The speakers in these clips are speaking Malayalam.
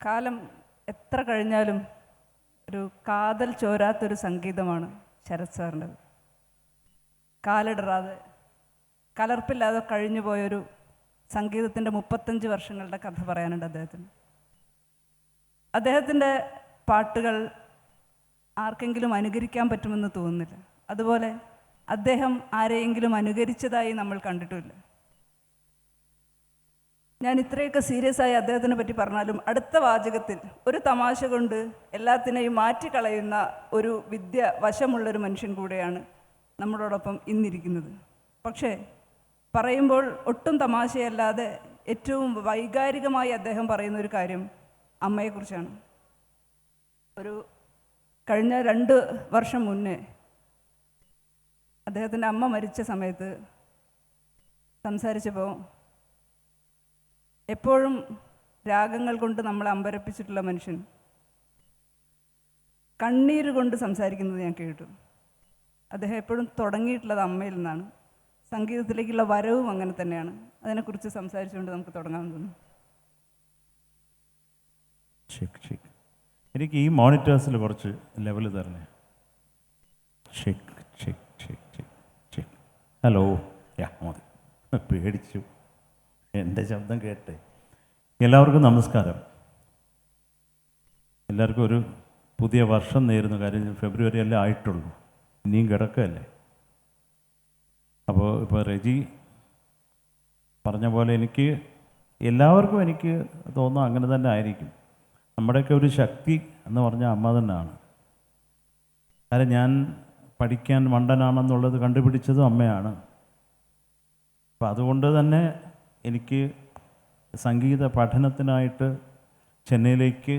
കാലം എത്ര കഴിഞ്ഞാലും ഒരു കാതൽ ചോരാത്തൊരു സംഗീതമാണ് ശരത് സാറിൻ്റെത്. കാലിടറാതെ കലർപ്പില്ലാതെ കഴിഞ്ഞു പോയൊരു സംഗീതത്തിൻ്റെ 35 വർഷങ്ങളുടെ കഥ പറയാനുണ്ട് അദ്ദേഹത്തിന്. അദ്ദേഹത്തിൻ്റെ പാട്ടുകൾ ആർക്കെങ്കിലും അനുകരിക്കാൻ പറ്റുമെന്ന് തോന്നുന്നില്ല. അതുപോലെ അദ്ദേഹം ആരെയെങ്കിലും അനുകരിച്ചതായി നമ്മൾ കണ്ടിട്ടുമില്ല. ഞാൻ ഇത്രയൊക്കെ സീരിയസ് ആയി അദ്ദേഹത്തിനെ പറ്റി പറഞ്ഞാലും അടുത്ത വാചകത്തിൽ ഒരു തമാശ കൊണ്ട് എല്ലാത്തിനെയും മാറ്റിക്കളയുന്ന ഒരു വിദ്യ വശമുള്ളൊരു മനുഷ്യൻ കൂടെയാണ് നമ്മളോടൊപ്പം ഇന്നിരിക്കുന്നത്. പക്ഷേ പറയുമ്പോൾ ഒട്ടും തമാശയല്ലാതെ ഏറ്റവും വൈകാരികമായി അദ്ദേഹം പറയുന്ന ഒരു കാര്യം അമ്മയെക്കുറിച്ചാണ്. കഴിഞ്ഞ 2 വർഷം മുന്നേ അദ്ദേഹത്തിൻ്റെ അമ്മ മരിച്ച സമയത്ത് സംസാരിച്ചപ്പോൾ എപ്പോഴും രാഗങ്ങൾ കൊണ്ട് നമ്മളെ അമ്പരപ്പിച്ചിട്ടുള്ള മനുഷ്യൻ കണ്ണീര് കൊണ്ട് സംസാരിക്കുന്നത് ഞാൻ കേട്ടു. അദ്ദേഹം എപ്പോഴും തുടങ്ങിയിട്ടുള്ളത് അമ്മയിൽ നിന്നാണ്. സംഗീതത്തിലേക്കുള്ള വരവും അങ്ങനെ തന്നെയാണ്. അതിനെക്കുറിച്ച് സംസാരിച്ചുകൊണ്ട് നമുക്ക് തുടങ്ങാമെന്ന് തോന്നുന്നു. എനിക്ക് ഈ മോണിറ്റേഴ്സിൽ കുറച്ച് ലെവൽ തരണേ. Check check check check check. Hello, മതി, പേടിച്ചു എൻ്റെ ശബ്ദം കേട്ടെ. എല്ലാവർക്കും നമസ്കാരം. എല്ലാവർക്കും ഒരു പുതിയ വർഷം നേരുന്നു. കാര്യം ഫെബ്രുവരി അല്ലേ ആയിട്ടുള്ളൂ, ഇനിയും കിടക്കല്ലേ. അപ്പോൾ ഇപ്പോൾ റെജി പറഞ്ഞ പോലെ എല്ലാവർക്കും എനിക്ക് തോന്നുന്നു അങ്ങനെ തന്നെ ആയിരിക്കും. നമ്മുടെയൊക്കെ ഒരു ശക്തി എന്ന് പറഞ്ഞാൽ അമ്മ തന്നെയാണ്. കാരണം ഞാൻ പഠിക്കാൻ മണ്ടനാണെന്നുള്ളത് കണ്ടുപിടിച്ചതും അമ്മയാണ്. അപ്പം അതുകൊണ്ട് തന്നെ എനിക്ക് സംഗീത പഠനത്തിനായിട്ട് ചെന്നൈയിലേക്ക്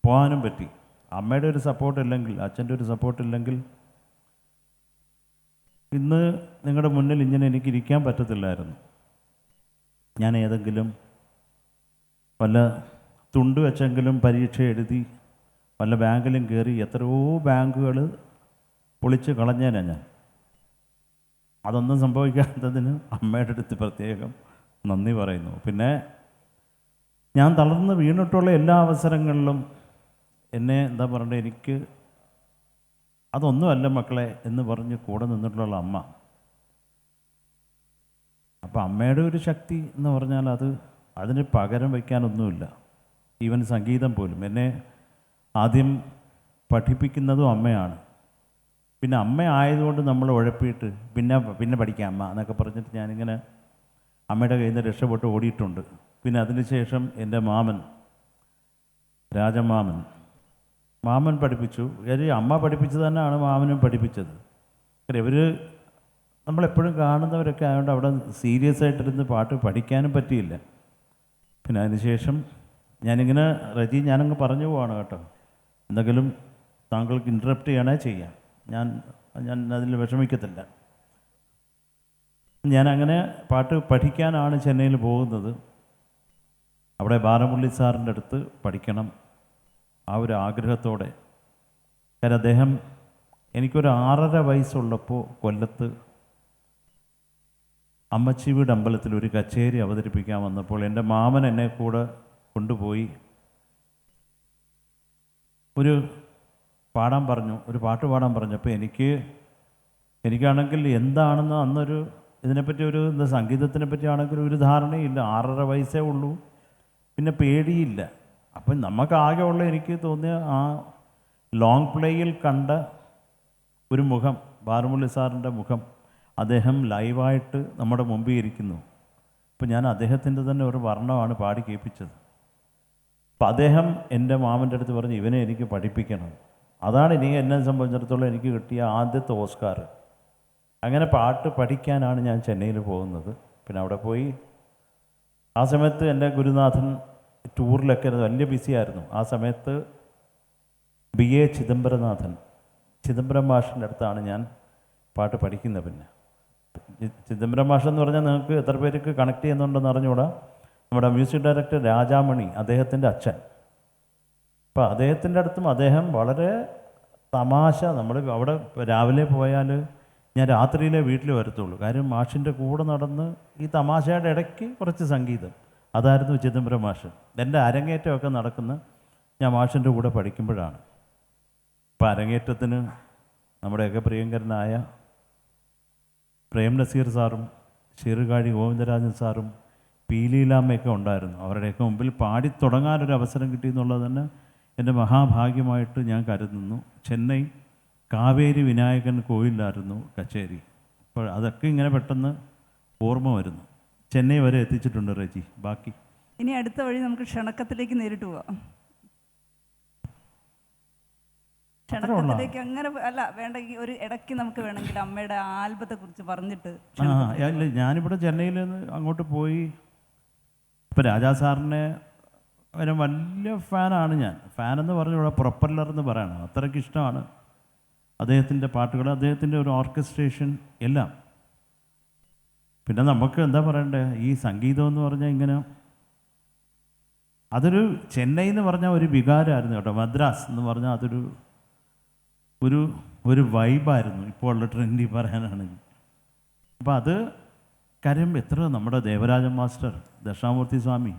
പോകാനും പറ്റി. അമ്മയുടെ ഒരു സപ്പോർട്ടില്ലെങ്കിൽ, അച്ഛൻ്റെ ഒരു സപ്പോർട്ടില്ലെങ്കിൽ ഇന്ന് നിങ്ങളുടെ മുന്നിൽ ഇങ്ങനെ എനിക്ക് ഇരിക്കാൻ പറ്റത്തില്ലായിരുന്നു. ഞാൻ ഏതെങ്കിലും വല്ല തുണ്ട് വെച്ചെങ്കിലും പരീക്ഷ എഴുതി വല്ല ബാങ്കിലും കയറി എത്രയോ ബാങ്കുകൾ പൊളിച്ച് കളഞ്ഞേനാ ഞാൻ. അതൊന്നും സംഭവിക്കാത്തതിന് അമ്മയുടെ അടുത്ത് പ്രത്യേകം നന്ദി പറയുന്നു. പിന്നെ ഞാൻ തളർന്ന് വീണിട്ടുള്ള എല്ലാ അവസരങ്ങളിലും എന്നെ എന്താ പറയണ്ടേ, എനിക്ക് അതൊന്നുമല്ല മക്കളെ എന്ന് പറഞ്ഞ് കൂടെ നിന്നിട്ടുള്ള അമ്മ. അപ്പം അമ്മയുടെ ഒരു ശക്തി എന്ന് പറഞ്ഞാൽ അതിന് പകരം വയ്ക്കാനൊന്നുമില്ല. ഈവൻ സംഗീതം പോലും എന്നെ ആദ്യം പഠിപ്പിക്കുന്നതും അമ്മയാണ്. പിന്നെ അമ്മ ആയതുകൊണ്ട് നമ്മൾ ഉഴപ്പിയിട്ട് പിന്നെ പഠിക്കാം അമ്മ എന്നൊക്കെ പറഞ്ഞിട്ട് ഞാനിങ്ങനെ അമ്മയുടെ കയ്യിൽ നിന്ന് രക്ഷപ്പെട്ട് ഓടിയിട്ടുണ്ട്. പിന്നെ അതിനുശേഷം എൻ്റെ മാമൻ മാമൻ പഠിപ്പിച്ചു. അമ്മ പഠിപ്പിച്ചത് തന്നെയാണ് മാമനും പഠിപ്പിച്ചത്. ഇവർ നമ്മളെപ്പോഴും കാണുന്നവരൊക്കെ ആയതുകൊണ്ട് അവിടെ സീരിയസ് ആയിട്ടിരുന്ന് പാട്ട് പഠിക്കാനും പറ്റിയില്ല. പിന്നെ അതിനുശേഷം ഞാനിങ്ങനെ റജി ഞാനങ്ങ് പറഞ്ഞു പോവാണ് കേട്ടോ, എന്തെങ്കിലും താങ്കൾക്ക് ഇൻറ്ററപ്റ്റ് ചെയ്യണേ ചെയ്യാം, ഞാൻ അതിൽ വിഷമിക്കത്തില്ല. ഞാനങ്ങനെ പാട്ട് പഠിക്കാനാണ് ചെന്നൈയിൽ പോകുന്നത്. അവിടെ ബാലമുരളി സാറിൻ്റെ അടുത്ത് പഠിക്കണം ആ ഒരു ആഗ്രഹത്തോടെ. കാരണം അദ്ദേഹം എനിക്കൊരു 6.5 വയസ്സുള്ളപ്പോൾ കൊല്ലത്ത് അമ്മച്ചിവീട് അമ്പലത്തിൽ ഒരു കച്ചേരി അവതരിപ്പിക്കാൻ വന്നപ്പോൾ എൻ്റെ മാമൻ എന്നെ കൂടെ കൊണ്ടുപോയി ഒരു പാട്ട് പാടാൻ പറഞ്ഞപ്പോൾ എനിക്കാണെങ്കിൽ എന്താണെന്ന് അന്നൊരു ഇതിനെപ്പറ്റി സംഗീതത്തിനെ പറ്റിയാണെങ്കിൽ ഒരു ധാരണയില്ല. 6.5 വയസ്സേ ഉള്ളൂ. പിന്നെ പേടിയില്ല. അപ്പം നമുക്കാകെയുള്ള എനിക്ക് തോന്നിയ ആ ലോങ് പ്ലേയിൽ കണ്ട ഒരു മുഖം, ബാലമുരളി സാറിൻ്റെ മുഖം, അദ്ദേഹം ലൈവായിട്ട് നമ്മുടെ മുമ്പിൽ ഇരിക്കുന്നു. ഇപ്പം ഞാൻ അദ്ദേഹത്തിൻ്റെ തന്നെ ഒരു വർണ്ണമാണ് പാടി കേൾപ്പിച്ചത്. അപ്പം അദ്ദേഹം എൻ്റെ മാമൻ്റെ അടുത്ത് പറഞ്ഞ് ഇവനെ എനിക്ക് പഠിപ്പിക്കണം. അതാണ് എന്നെ സംബന്ധിച്ചിടത്തോളം എനിക്ക് കിട്ടിയ ആദ്യത്തെ ഓസ്കാർ. അങ്ങനെ പാട്ട് പഠിക്കാനാണ് ഞാൻ ചെന്നൈയിൽ പോകുന്നത്. പിന്നെ അവിടെ പോയി ആ സമയത്ത് എൻ്റെ ഗുരുനാഥൻ ടൂറിലൊക്കെ വലിയ ബിസിയായിരുന്നു. ആ സമയത്ത് BA ചിദംബരം മാഷിൻ്റെ അടുത്താണ് ഞാൻ പാട്ട് പഠിക്കുന്നത്. പിന്നെ ചിദംബരം മാഷെന്ന് പറഞ്ഞാൽ നിങ്ങൾക്ക് എത്ര പേർക്ക് കണക്ട് ചെയ്യുന്നുണ്ടെന്ന് അറിഞ്ഞുകൂടാ. നമ്മുടെ മ്യൂസിക് ഡയറക്ടർ രാജാമണി, അദ്ദേഹത്തിൻ്റെ അച്ഛൻ. അപ്പോൾ അദ്ദേഹത്തിൻ്റെ അടുത്തും അദ്ദേഹം വളരെ തമാശ. നമ്മൾ അവിടെ രാവിലെ പോയാൽ ഞാൻ രാത്രിയിലേ വീട്ടിൽ വരത്തുള്ളൂ. കാര്യം മാഷിൻ്റെ കൂടെ നടന്ന് ഈ തമാശയുടെ ഇടയ്ക്ക് കുറച്ച് സംഗീതം, അതായിരുന്നു ചിദംബരം മാഷ്. എൻ്റെ അരങ്ങേറ്റമൊക്കെ നടക്കുന്ന ഞാൻ മാഷിൻ്റെ കൂടെ പഠിക്കുമ്പോഴാണ്. ഇപ്പം അരങ്ങേറ്റത്തിന് നമ്മുടെയൊക്കെ പ്രിയങ്കരനായ പ്രേം നസീർ സാറും ശീറുകാഴി ഗോവിന്ദരാജൻ സാറും പി ലീലാമ്മയൊക്കെ ഉണ്ടായിരുന്നു. അവരുടെയൊക്കെ മുമ്പിൽ പാടിത്തുടങ്ങാനൊരു അവസരം കിട്ടിയെന്നുള്ളത് തന്നെ എൻ്റെ മഹാഭാഗ്യമായിട്ട് ഞാൻ കരുതുന്നു. ചെന്നൈ കാവേരി വിനായകൻ കോവിലായിരുന്നു കച്ചേരി. അപ്പോൾ അതൊക്കെ ഇങ്ങനെ പെട്ടെന്ന് ഓർമ്മ വരുന്നു. ചെന്നൈ വരെ എത്തിച്ചിട്ടുണ്ട് റെജി. ബാക്കി ഇനി അടുത്ത വഴി നമുക്ക് ക്ഷണക്കത്തിലേക്ക് നേരിട്ട് പോവാം. ക്ഷണക്കത്തിലേക്ക് അങ്ങനെ അല്ല വേണ്ടെങ്കിൽ ഒരു ഇടയ്ക്ക് നമുക്ക് വേണമെങ്കിൽ അമ്മയുടെ ആൽബത്തെ കുറിച്ച് പറഞ്ഞിട്ട്. അല്ല, ഞാനിവിടെ ചെന്നൈയിൽ നിന്ന് അങ്ങോട്ട് പോയി. ഇപ്പം രാജാ സാറിനെ ഒരു വലിയ ഫാനാണ് ഞാൻ. ഫാനെന്ന് പറഞ്ഞ ഇവിടെ പ്രൊപ്പല്ലർ എന്ന് പറയണം, അത്രയ്ക്ക് ഇഷ്ടമാണ് അദ്ദേഹത്തിൻ്റെ പാട്ടുകൾ, അദ്ദേഹത്തിൻ്റെ ഒരു ഓർക്കസ്ട്രേഷൻ എല്ലാം. പിന്നെ നമുക്ക് എന്താ പറയണ്ടേ, ഈ സംഗീതം എന്ന് പറഞ്ഞാൽ ഇങ്ങനെ അതൊരു ചെന്നൈ എന്ന് പറഞ്ഞാൽ ഒരു വികാരമായിരുന്നു കേട്ടോ. മദ്രാസ് എന്ന് പറഞ്ഞാൽ അതൊരു ഒരു ഒരു വൈബായിരുന്നു, ഇപ്പോൾ ഉള്ള ട്രെൻഡി പറയാനാണെങ്കിൽ. അപ്പോൾ അത് കാര്യം എത്ര നമ്മുടെ ദേവരാജൻ മാസ്റ്റർ, ദക്ഷിണാമൂർത്തി സ്വാമി,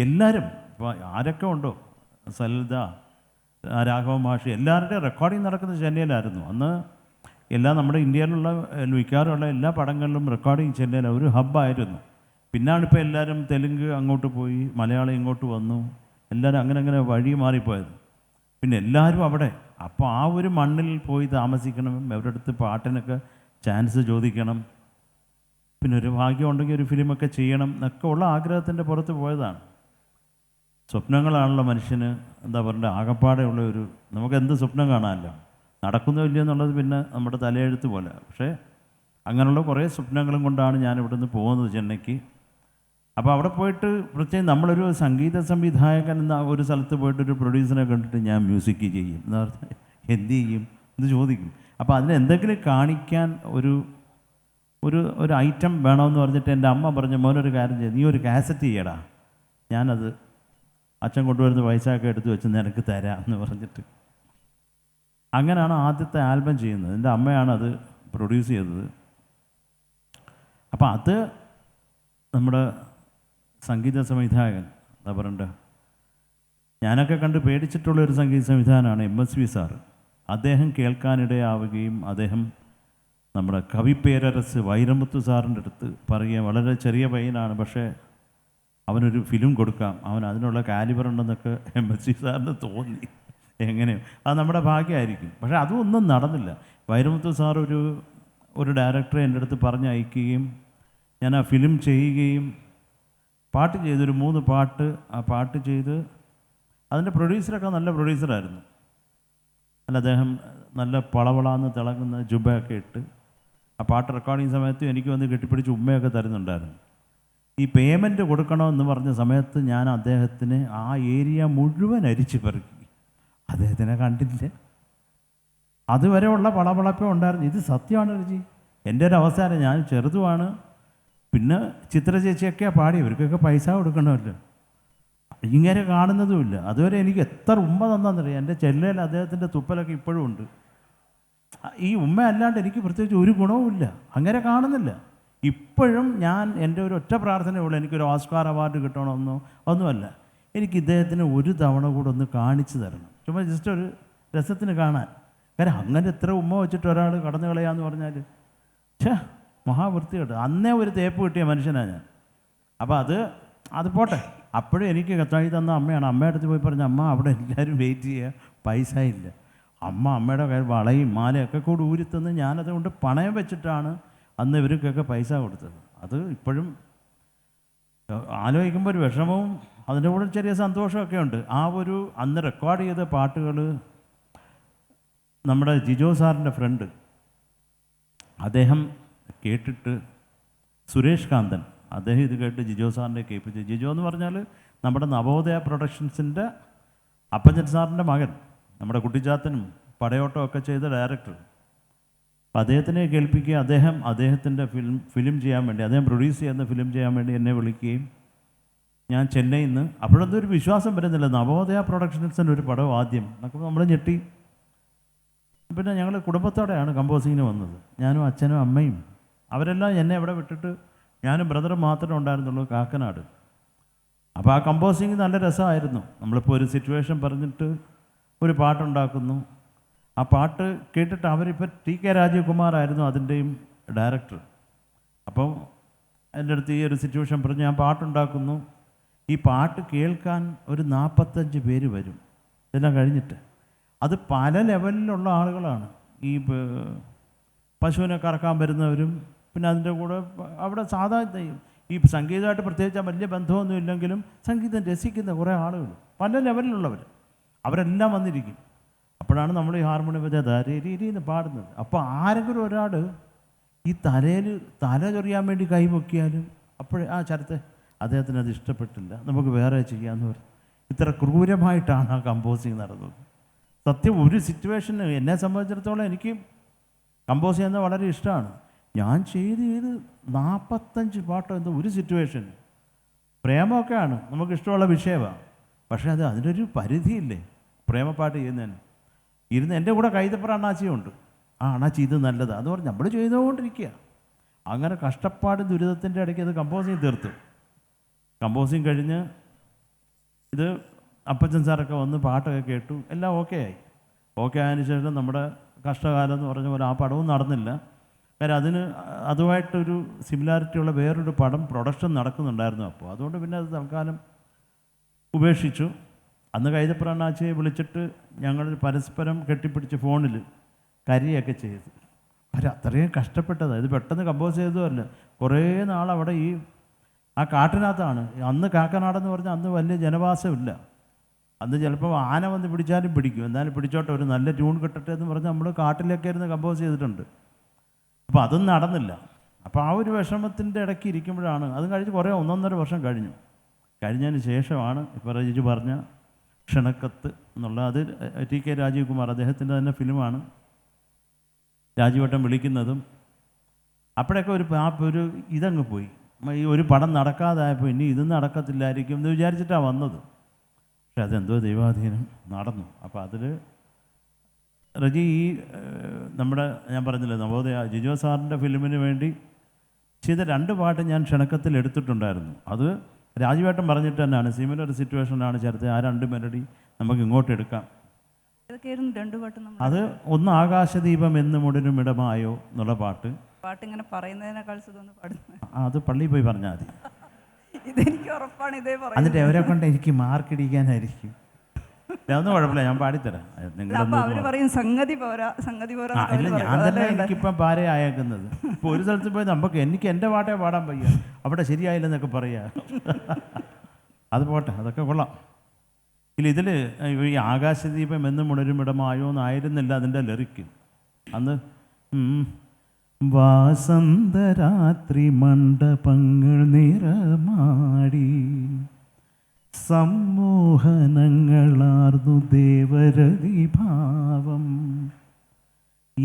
എല്ലാവരും ഇപ്പോൾ ആരൊക്കെ ഉണ്ടോ, സലിത, രാഘവ മാഷി, എല്ലാവരുടെയും റെക്കോർഡിങ് നടക്കുന്നത് ചെന്നൈയിലായിരുന്നു. അന്ന് എല്ലാ നമ്മുടെ ഇന്ത്യയിലുള്ള മിക്കവാറുള്ള എല്ലാ പടങ്ങളിലും റെക്കോർഡിങ് ചെന്നൈയിൽ ഒരു ഹബ്ബായിരുന്നു. പിന്നാണ് ഇപ്പോൾ എല്ലാവരും തെലുങ്ക് അങ്ങോട്ട് പോയി, മലയാളം ഇങ്ങോട്ട് വന്നു, എല്ലാവരും അങ്ങനെ അങ്ങനെ വഴി മാറിപ്പോയത്. പിന്നെ എല്ലാവരും അവിടെ. അപ്പോൾ ആ ഒരു മണ്ണിൽ പോയി താമസിക്കണം, അവരുടെ അടുത്ത് പാട്ടിനൊക്കെ ചാൻസ് ചോദിക്കണം, പിന്നെ ഒരു ഭാഗ്യം ഉണ്ടെങ്കിൽ ഒരു ഫിലിമൊക്കെ ചെയ്യണം എന്നൊക്കെ ഉള്ള ആഗ്രഹത്തിൻ്റെ പുറത്ത് പോയതാണ്. സ്വപ്നങ്ങളാണല്ലോ മനുഷ്യന് എന്താ പറയുക ആകപ്പാടെ ഉള്ള ഒരു, നമുക്ക് എന്ത് സ്വപ്നം കാണാമല്ലോ, നടക്കുന്നോ ഇല്ലയോ എന്നുള്ളത് പിന്നെ നമ്മുടെ തലയെഴുത്ത് പോലെ. പക്ഷേ അങ്ങനെയുള്ള കുറേ സ്വപ്നങ്ങളും കൊണ്ടാണ് ഞാൻ ഇവിടെ നിന്ന് പോകുന്നത് ചെന്നൈക്ക്. അപ്പോൾ അവിടെ പോയിട്ട് പ്രത്യേകം നമ്മളൊരു സംഗീത സംവിധായകൻ എന്ന ഒരു സ്ഥലത്ത് പോയിട്ടൊരു പ്രൊഡ്യൂസറെ കണ്ടിട്ട് ഞാൻ മ്യൂസിക് ചെയ്യും എന്ന് പറഞ്ഞാൽ എന്ത് ചെയ്യും എന്ന് ചോദിക്കും. അപ്പോൾ അതിന് എന്തെങ്കിലും കാണിക്കാൻ ഒരു ഒരു ഒരു ഐറ്റം വേണമെന്ന് പറഞ്ഞിട്ട് എൻ്റെ അമ്മ പറഞ്ഞ മോനൊരു കാര്യം ചെയ്ത്, നീ ഒരു കാസറ്റ് ചെയ്യടാ, ഞാനത് അച്ഛൻ കൊണ്ടുവരുന്ന പൈസയൊക്കെ എടുത്ത് വെച്ച് നിനക്ക് തരാം എന്ന് പറഞ്ഞിട്ട് അങ്ങനെയാണ് ആദ്യത്തെ ആൽബം ചെയ്യുന്നത്. എൻ്റെ അമ്മയാണ് അത് പ്രൊഡ്യൂസ് ചെയ്തത്. അപ്പോൾ അത് നമ്മുടെ സംഗീത സംവിധായകൻ എന്താ പറയണ്ട, ഞാനൊക്കെ കണ്ട് പേടിച്ചിട്ടുള്ളൊരു സംഗീത സംവിധാനമാണ് MSV സാറ്. അദ്ദേഹം കേൾക്കാനിടയാവുകയും അദ്ദേഹം നമ്മുടെ കവിപ്പേരരസ് വൈരമുത്തു സാറിൻ്റെ അടുത്ത് പറയുക, വളരെ ചെറിയ പയ്യനാണ് പക്ഷേ അവനൊരു ഫിലിം കൊടുക്കാം, അവൻ അതിനുള്ള കാലിബർ ഉണ്ടെന്നൊക്കെ MSV സാറിന് തോന്നി. എങ്ങനെയോ അത് നമ്മുടെ ഭാഗ്യമായിരിക്കും. പക്ഷേ അതൊന്നും നടന്നില്ല. വൈരമുത്തു സാർ ഒരു ഡയറക്ടറെ എൻ്റെ അടുത്ത് പറഞ്ഞയക്കുകയും ഞാൻ ആ ഫിലിം ചെയ്യുകയും പാട്ട് ചെയ്തൊരു 3 പാട്ട് ആ പാട്ട് ചെയ്ത് അതിൻ്റെ പ്രൊഡ്യൂസറൊക്കെ നല്ല പ്രൊഡ്യൂസറായിരുന്നു. അല്ല, അദ്ദേഹം നല്ല പളവളാന്ന് തിളങ്ങുന്ന ജുബയൊക്കെ ഇട്ട് ആ പാട്ട് റെക്കോർഡിങ് സമയത്ത് എനിക്ക് വന്ന് കെട്ടിപ്പിടിച്ച് ഉമ്മയൊക്കെ തരുന്നുണ്ടായിരുന്നു. ഈ പേയ്മെൻറ്റ് കൊടുക്കണമെന്ന് പറഞ്ഞ സമയത്ത് ഞാൻ അദ്ദേഹത്തിന് ആ ഏരിയ മുഴുവൻ അരിച്ച് പെറുക്കി. അദ്ദേഹത്തിനെ കണ്ടില്ല. അതുവരെയുള്ള പളപളപ്പേ ഉണ്ടായിരുന്നു. ഇത് സത്യമാണ് രുചി. എൻ്റെ ഒരു അവസാനം ഞാൻ ചെറുതുമാണ്. പിന്നെ ചിത്ര ചേച്ചിയൊക്കെയാണ് പാടി, ഇവർക്കൊക്കെ പൈസ കൊടുക്കണമല്ലോ. ഇങ്ങനെ കാണുന്നതുമില്ല. അതുവരെ എനിക്ക് എത്ര ഉമ്മ തന്നാന്നറിയാം. എൻ്റെ ചെല്ലയിൽ അദ്ദേഹത്തിൻ്റെ തുപ്പലൊക്കെ ഇപ്പോഴും ഉണ്ട്. ഈ ഉമ്മ അല്ലാണ്ട് എനിക്ക് പ്രത്യേകിച്ച് ഒരു ഗുണവുമില്ല. അങ്ങനെ കാണുന്നില്ല. ഇപ്പോഴും ഞാൻ എൻ്റെ ഒരു ഒറ്റ പ്രാർത്ഥനയുള്ളൂ, എനിക്കൊരു ഓസ്കാർ അവാർഡ് കിട്ടണമെന്നോ ഒന്നുമല്ല. എനിക്ക് ഇദ്ദേഹത്തിന് ഒരു തവണ കൂടെ ഒന്ന് കാണിച്ചു തരണം, ചുമ്മാ ജസ്റ്റ് ഒരു രസത്തിന് കാണാൻ. കാര്യം അങ്ങനെ എത്ര ഉമ്മ വെച്ചിട്ട് ഒരാൾ കടന്നു കളയാന്ന് പറഞ്ഞാൽ മഹാവൃത്തികേട്. അന്നേ ഒരു തേപ്പ് കിട്ടിയ മനുഷ്യനാണ് ഞാൻ. അപ്പോൾ അത് പോട്ടെ. അപ്പോഴും എനിക്ക് കത്താഴി തന്ന അമ്മയാണ്. അമ്മയുടെ അടുത്ത് പോയി പറഞ്ഞ, അമ്മ അവിടെ എല്ലാവരും വെയിറ്റ് ചെയ്യുക, പൈസ ഇല്ല. അമ്മയുടെ കയ്യിൽ വളയും മാലയൊക്കെ കൂടി ഊരിത്തന്ന് ഞാനതുകൊണ്ട് പണയം വെച്ചിട്ടാണ് അന്ന് ഇവർക്കൊക്കെ പൈസ കൊടുത്തത്. അത് ഇപ്പോഴും ആലോചിക്കുമ്പോൾ ഒരു വിഷമവും അതിൻ്റെ കൂടെ ചെറിയ സന്തോഷമൊക്കെ ഉണ്ട്. അന്ന് റെക്കോർഡ് ചെയ്ത പാട്ടുകൾ നമ്മുടെ ജിജോ സാറിൻ്റെ ഫ്രണ്ട് അദ്ദേഹം കേട്ടിട്ട്, സുരേഷ് കാന്തൻ, അദ്ദേഹം ഇത് കേട്ട് ജിജോ സാറിനെ കേൾപ്പിച്ചു. ജിജോ എന്ന് പറഞ്ഞാൽ നമ്മുടെ നവോദയ പ്രൊഡക്ഷൻസിൻ്റെ അപ്പച്ചൻ സാറിൻ്റെ മകൻ, നമ്മുടെ കുട്ടിച്ചാത്തനും പടയോട്ടവും ഒക്കെ ചെയ്ത ഡയറക്ടർ. അപ്പം അദ്ദേഹത്തിനെ കേൾപ്പിക്കുക. അദ്ദേഹത്തിൻ്റെ ഫിലിം ചെയ്യാൻ വേണ്ടി, അദ്ദേഹം പ്രൊഡ്യൂസ് ചെയ്യുന്ന ഫിലിം ചെയ്യാൻ വേണ്ടി എന്നെ വിളിക്കുകയും ഞാൻ ചെന്നൈയിൽ നിന്ന്, അപ്പോഴൊന്നും ഒരു വിശ്വാസം വരുന്നില്ല, നവോദയ പ്രൊഡക്ഷൻസിൻ്റെ ഒരു പടം ആദ്യം എന്നൊക്കെ നമ്മൾ ഞെട്ടി. പിന്നെ ഞങ്ങൾ കുടുംബത്തോടെയാണ് കമ്പോസിങ്ങിന് വന്നത്. ഞാനും അച്ഛനും അമ്മയും അവരെല്ലാം എന്നെ അവിടെ വിട്ടിട്ട് ഞാനും ബ്രദറും മാത്രമേ ഉണ്ടായിരുന്നുള്ളൂ കാക്കനാട്. അപ്പോൾ ആ കമ്പോസിങ് നല്ല രസമായിരുന്നു. നമ്മളിപ്പോൾ ഒരു സിറ്റുവേഷൻ പറഞ്ഞിട്ട് ഒരു പാട്ടുണ്ടാക്കുന്നു. ആ പാട്ട് കേട്ടിട്ട് അവരിപ്പോൾ ടി കെ രാജീവ്കുമാറായിരുന്നു അതിൻ്റെയും ഡയറക്ടർ. അപ്പോൾ എൻ്റെ അടുത്ത് ഈ ഒരു സിറ്റുവേഷൻ പറഞ്ഞ് ഞാൻ പാട്ടുണ്ടാക്കുന്നു, ഈ പാട്ട് കേൾക്കാൻ ഒരു 45 പേര് വരും ഇതെല്ലാം കഴിഞ്ഞിട്ട്. അത് പല ലെവലിലുള്ള ആളുകളാണ്. ഈ പശുവിനെ കറക്കാൻ വരുന്നവരും പിന്നെ അതിൻ്റെ കൂടെ അവിടെ സാധാരണ ഈ സംഗീതമായിട്ട് പ്രത്യേകിച്ച് വലിയ ബന്ധമൊന്നും ഇല്ലെങ്കിലും സംഗീതം രസിക്കുന്ന കുറേ ആളുകൾ പല ലെവലിലുള്ളവർ അവരെല്ലാം വന്നിരിക്കും. അപ്പോഴാണ് നമ്മൾ ഈ ഹാർമോണിയം വെച്ചാൽ ധരീരി എന്ന് പാടുന്നത്. അപ്പോൾ ആരെങ്കിലും ഒരാൾ ഈ തല ചൊറിയാൻ വേണ്ടി കൈപൊക്കിയാലും അപ്പോഴേ ആ ചരത്തെ അദ്ദേഹത്തിന് അത് ഇഷ്ടപ്പെട്ടില്ല, നമുക്ക് വേറെ ചെയ്യാമെന്ന് പറഞ്ഞു. ഇത്ര ക്രൂരമായിട്ടാണ് ആ കമ്പോസിങ് നടന്നത്. സത്യം ഒരു സിറ്റുവേഷന് എന്നെ സംബന്ധിച്ചിടത്തോളം എനിക്ക് കമ്പോസ് ചെയ്യുന്നത് വളരെ ഇഷ്ടമാണ്. ഞാൻ ചെയ്ത് 45 പാട്ടോ എന്തോ ഒരു സിറ്റുവേഷൻ. പ്രേമമൊക്കെയാണ് നമുക്ക് ഇഷ്ടമുള്ള വിഷയമാണ്, പക്ഷേ അത് അതിനൊരു പരിധിയില്ലേ പ്രേമപ്പാട്ട് ചെയ്യുന്നതിന്. ഇരുന്ന് എൻ്റെ കൂടെ കൈതപ്പുറ അണ്ണാച്ചിയുണ്ട്. ആ അണ്ണാച്ചി ഇത് നല്ലതാണ് എന്ന് പറഞ്ഞ് നമ്മൾ ചെയ്തുകൊണ്ടിരിക്കുക. അങ്ങനെ കഷ്ടപ്പാട് ദുരിതത്തിൻ്റെ ഇടയ്ക്ക് അത് കമ്പോസിങ് തീർത്തു. കമ്പോസിങ് കഴിഞ്ഞ് ഇത് അപ്പച്ചൻ സാറൊക്കെ വന്ന് പാട്ടൊക്കെ കേട്ടു, എല്ലാം ഓക്കെ ആയി. ഓക്കെ ആയതിനു ശേഷം നമ്മുടെ കഷ്ടകാലം എന്ന് പറഞ്ഞ പോലെ ആ പടവും നടന്നില്ല. കാര്യം അതുമായിട്ടൊരു സിമിലാരിറ്റി ഉള്ള വേറൊരു പടം പ്രൊഡക്ഷൻ നടക്കുന്നുണ്ടായിരുന്നു. അപ്പോൾ അതുകൊണ്ട് പിന്നെ അത് തൽക്കാലം ഉപേക്ഷിച്ചു. അന്ന് കൈതപ്പുറ അണ്ണാച്ചിയെ വിളിച്ചിട്ട് ഞങ്ങൾ പരസ്പരം കെട്ടിപ്പിടിച്ച് ഫോണിൽ കരിയൊക്കെ ചെയ്തു. കാര്യം അത്രയും കഷ്ടപ്പെട്ടതാണ്. ഇത് പെട്ടെന്ന് കമ്പോസ് ചെയ്തതല്ല, കുറേ നാൾ അവിടെ ആ കാട്ടിനകത്താണ്. അന്ന് കാക്കനാടെന്ന് പറഞ്ഞാൽ അന്ന് വലിയ ജനവാസമില്ല. അന്ന് ചിലപ്പോൾ ആന വന്ന് പിടിച്ചാലും പിടിക്കും, എന്നാലും പിടിച്ചോട്ടെ ഒരു നല്ല ട്യൂൺ കിട്ടട്ടെ എന്ന് പറഞ്ഞ് നമ്മൾ കാട്ടിലൊക്കെ ഇരുന്ന് കമ്പോസ് ചെയ്തിട്ടുണ്ട്. അപ്പോൾ അതും നടന്നില്ല. അപ്പോൾ ആ ഒരു വിഷമത്തിൻ്റെ ഇടയ്ക്ക് ഇരിക്കുമ്പോഴാണ് അത് കഴിഞ്ഞ് കുറേ 1.5 വർഷം കഴിഞ്ഞതിന് ശേഷമാണ് ഇപ്പോൾ രജിജു പറഞ്ഞ ക്ഷണക്കത്ത് എന്നുള്ള, അത് ടി കെ രാജീവ്കുമാർ അദ്ദേഹത്തിൻ്റെ തന്നെ ഫിലിമാണ്, രാജീവട്ടം വിളിക്കുന്നതും. അപ്പോഴൊക്കെ ഒരു ഇതങ്ങ് പോയി. ഈ ഒരു പടം നടക്കാതായപ്പോൾ ഇനി ഇത് നടക്കത്തില്ലായിരിക്കും എന്ന് വിചാരിച്ചിട്ടാണ് വന്നത്. പക്ഷെ അതെന്തോ ദൈവാധീനം നടന്നു. അപ്പോൾ അതിൽ റജി നമ്മുടെ ഞാൻ പറഞ്ഞില്ലേ നവോദയ ജിജോ സാറിൻ്റെ ഫിലിമിന് വേണ്ടി ചെയ്ത 2 പാട്ട് ഞാൻ ക്ഷണക്കത്തിൽ എടുത്തിട്ടുണ്ടായിരുന്നു. അത് രാജുവേട്ടൻ പറഞ്ഞിട്ട് തന്നെയാണ്, സിമിലർ സിറ്റുവേഷനാണ് ചേർത്ത് ആ 2 മെലഡി നമുക്ക് ഇങ്ങോട്ട് എടുക്കാം. അത് ഒന്ന് ആകാശദീപം എന്ന് മുടനും ഇടമായോ എന്നുള്ള പാട്ട് ഇങ്ങനെ പറയുന്നതിനേക്കാൾ അത് പള്ളിയിൽ പോയി പറഞ്ഞാൽ മതി. ഇതെനിക്ക് ഉറപ്പാണ് ഇതേ പറയുന്നത്. എന്നിട്ട് അവരെ കൊണ്ട് എനിക്ക് മാർക്ക് ഇടിക്കാനായിരിക്കും. അതൊന്നും കുഴപ്പമില്ല, ഞാൻ പാടിത്തരാം. അല്ല ഞാൻ തന്നെ എനിക്കിപ്പം പാരയായേക്കുന്നത്. ഇപ്പോൾ ഒരു സ്ഥലത്ത് പോയി എനിക്ക് എൻ്റെ പാട്ടേ പാടാൻ വയ്യ, അവിടെ ശരിയായില്ലെന്നൊക്കെ പറയാ. അത് പോട്ടെ, അതൊക്കെ കൊള്ളാം. ഇല്ല ഇതിൽ ഈ ആകാശദീപം എന്നും ഉണരുമിടമായോ എന്നായിരുന്നില്ല അതിൻ്റെ ലിറിക്ക്. അന്ന് വാസന്തരാത്രി മണ്ഡപങ്ങൾ നിറമാടി സമ്മോഹനങ്ങളാർന്നു ദേവരതിഭാവം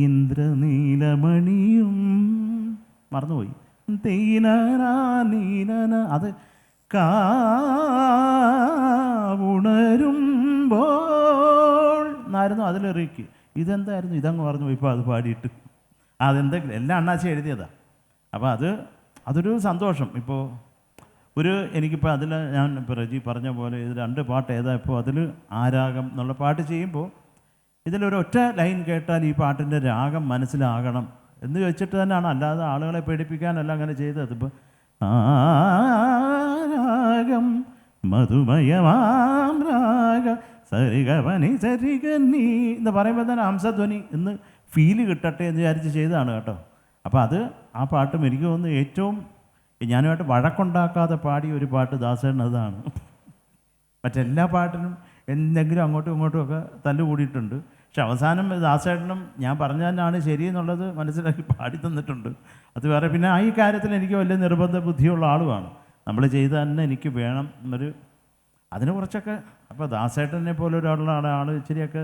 ഇന്ദ്രനീലമണിയും മറന്നുപോയി നീന അത് കാവുണരുമ്പോൾ എന്നായിരുന്നു അതിലെറിക്ക്. ഇതെന്തായിരുന്നു ഇതങ്ങ് പറഞ്ഞു ഇപ്പോൾ അത് പാടിയിട്ട് അതെന്തെങ്കിലും എല്ലാം അണ്ണാച്ചി എഴുതിയതാണ്. അപ്പോൾ അതൊരു സന്തോഷം. ഇപ്പോൾ എനിക്കിപ്പോൾ അതിൽ ഞാൻ ഇപ്പോൾ റജി പറഞ്ഞ പോലെ ഇത് 2 പാട്ട് ഏതാ ഇപ്പോൾ അതിൽ ആരാഗം എന്നുള്ള പാട്ട് ചെയ്യുമ്പോൾ ഇതിലൊരൊറ്റ ലൈൻ കേട്ടാൽ ഈ പാട്ടിൻ്റെ രാഗം മനസ്സിലാകണം എന്ന് വെച്ചിട്ട് തന്നെയാണ്, അല്ലാതെ ആളുകളെ പേടിപ്പിക്കാനല്ല അങ്ങനെ ചെയ്തത്. ഇപ്പോൾ രാഗം മധുമയമാം രാഗം സരിഗമനി സരിഗനി എന്ന് പറയുമ്പോൾ തന്നെ ഹംസധ്വനി എന്ന് ഫീല് കിട്ടട്ടെ എന്ന് വിചാരിച്ച് ചെയ്തതാണ് കേട്ടോ. അപ്പോൾ ആ പാട്ടും എനിക്ക് തോന്നുന്നു ഏറ്റവും ഞാനുമായിട്ട് വഴക്കുണ്ടാക്കാതെ പാടിയ ഒരു പാട്ട് ദാസേട്ടൻ അതാണ്. മറ്റെല്ലാ പാട്ടിനും എന്തെങ്കിലും അങ്ങോട്ടും ഇങ്ങോട്ടും ഒക്കെ തല്ലുകൂടിയിട്ടുണ്ട്. പക്ഷെ അവസാനം ദാസേട്ടനും ഞാൻ പറഞ്ഞ തന്നെയാണ് ശരിയെന്നുള്ളത് മനസ്സിലാക്കി പാടി തന്നിട്ടുണ്ട്. അത് വേറെ. പിന്നെ ഈ കാര്യത്തിൽ എനിക്ക് വലിയ നിർബന്ധ ബുദ്ധിയുള്ള ആളുമാണ്. നമ്മൾ ചെയ്ത് തന്നെ എനിക്ക് വേണം എന്നൊരു അതിന് കുറച്ചൊക്കെ. അപ്പോൾ ദാസേട്ടനെ പോലെ ഒരാളുള്ള ആൾ ഇച്ചിരിയൊക്കെ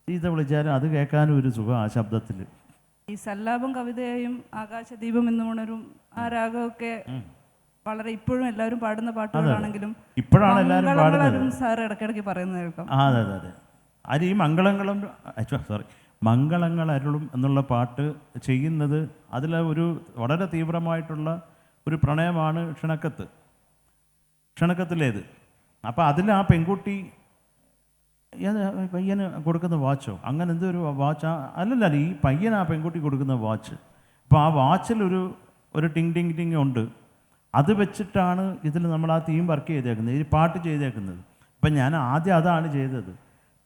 ചീത്ത വിളിച്ചാലും അത് കേൾക്കാനും ഒരു സുഖം ആ ശബ്ദത്തിൽ. ഈ സല്ലാപം കവിതയും ആകാശദീപം എന്നുണരും ആ രാഗമൊക്കെ വളരെ ഇപ്പോഴും എല്ലാവരും പാടുന്ന പാട്ടുകളാണെങ്കിലും ഇപ്പോഴാണ് എല്ലാവരും പാടുന്നത്. സാർ ഇടയ്ക്കിടയ്ക്ക് പറയുന്നത് കേൾക്കാം. അതെ. അത് ഈ മംഗളങ്ങൾ അരുളും എന്നുള്ള പാട്ട് ചെയ്യുന്നത് അതിൽ വളരെ തീവ്രമായിട്ടുള്ള ഒരു പ്രണയമാണ് ക്ഷണക്കത്ത്. ക്ഷണക്കത്തിലേത്. അപ്പോൾ അതിൽ ആ പെൺകുട്ടി പയ്യന് കൊടുക്കുന്ന വാച്ചോ അങ്ങനെ എന്തോ ഒരു വാച്ച്, അല്ലല്ല ഈ പയ്യൻ ആ പെൺകുട്ടി കൊടുക്കുന്ന വാച്ച്. അപ്പോൾ ആ വാച്ചിലൊരു ടിങ് ടിങ് ടിങ് ഉണ്ട്. അത് വെച്ചിട്ടാണ് ഇതിൽ നമ്മൾ ആ തീം വർക്ക് ചെയ്തേക്കുന്നത്, ഈ പാട്ട് ചെയ്തേക്കുന്നത്. അപ്പം ഞാൻ ആദ്യം അതാണ് ചെയ്തത്.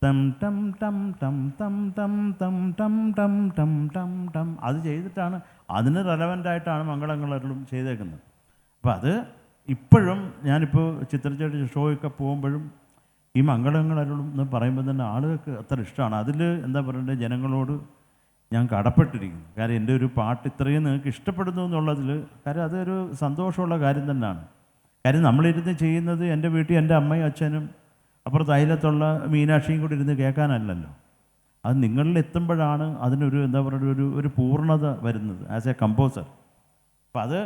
ടം ടം ടം ടം ടം ടം ടം ടം ടം ടം ടം ടം അത് ചെയ്തിട്ടാണ് അതിന് റെലവൻ്റായിട്ടാണ് മംഗളങ്ങളരും ചെയ്തേക്കുന്നത്. അപ്പോൾ അത് ഇപ്പോഴും ഞാനിപ്പോൾ ചിത്രച്ചേട്ടി ഷോയൊക്കെ പോകുമ്പോഴും ഈ മംഗളങ്ങളരും എന്ന് പറയുമ്പോൾ തന്നെ ആളുകൾക്ക് അത്ര ഇഷ്ടമാണ്. അതിൽ എന്താ പറയണ്ടത്, ജനങ്ങളോട് ഞാൻ കടപ്പെട്ടിരിക്കുന്നു. കാര്യം എൻ്റെ ഒരു പാട്ട് ഇത്രയും നിങ്ങൾക്ക് ഇഷ്ടപ്പെടുന്നു എന്നുള്ളതിൽ കാര്യം അതൊരു സന്തോഷമുള്ള കാര്യം തന്നെയാണ്. കാര്യം നമ്മളിരുന്ന് ചെയ്യുന്നത് എൻ്റെ വീട്ടിൽ എൻ്റെ അമ്മയും അച്ഛനും അപ്പുറത്ത് അയലത്തുള്ള മീനാക്ഷിയും കൂടി ഇരുന്ന് കേൾക്കാനല്ലല്ലോ. അത് നിങ്ങളിൽ എത്തുമ്പോഴാണ് അതിനൊരു എന്താ പറയുക ഒരു പൂർണ്ണത വരുന്നത് ആസ് എ കമ്പോസർ. അപ്പം അത്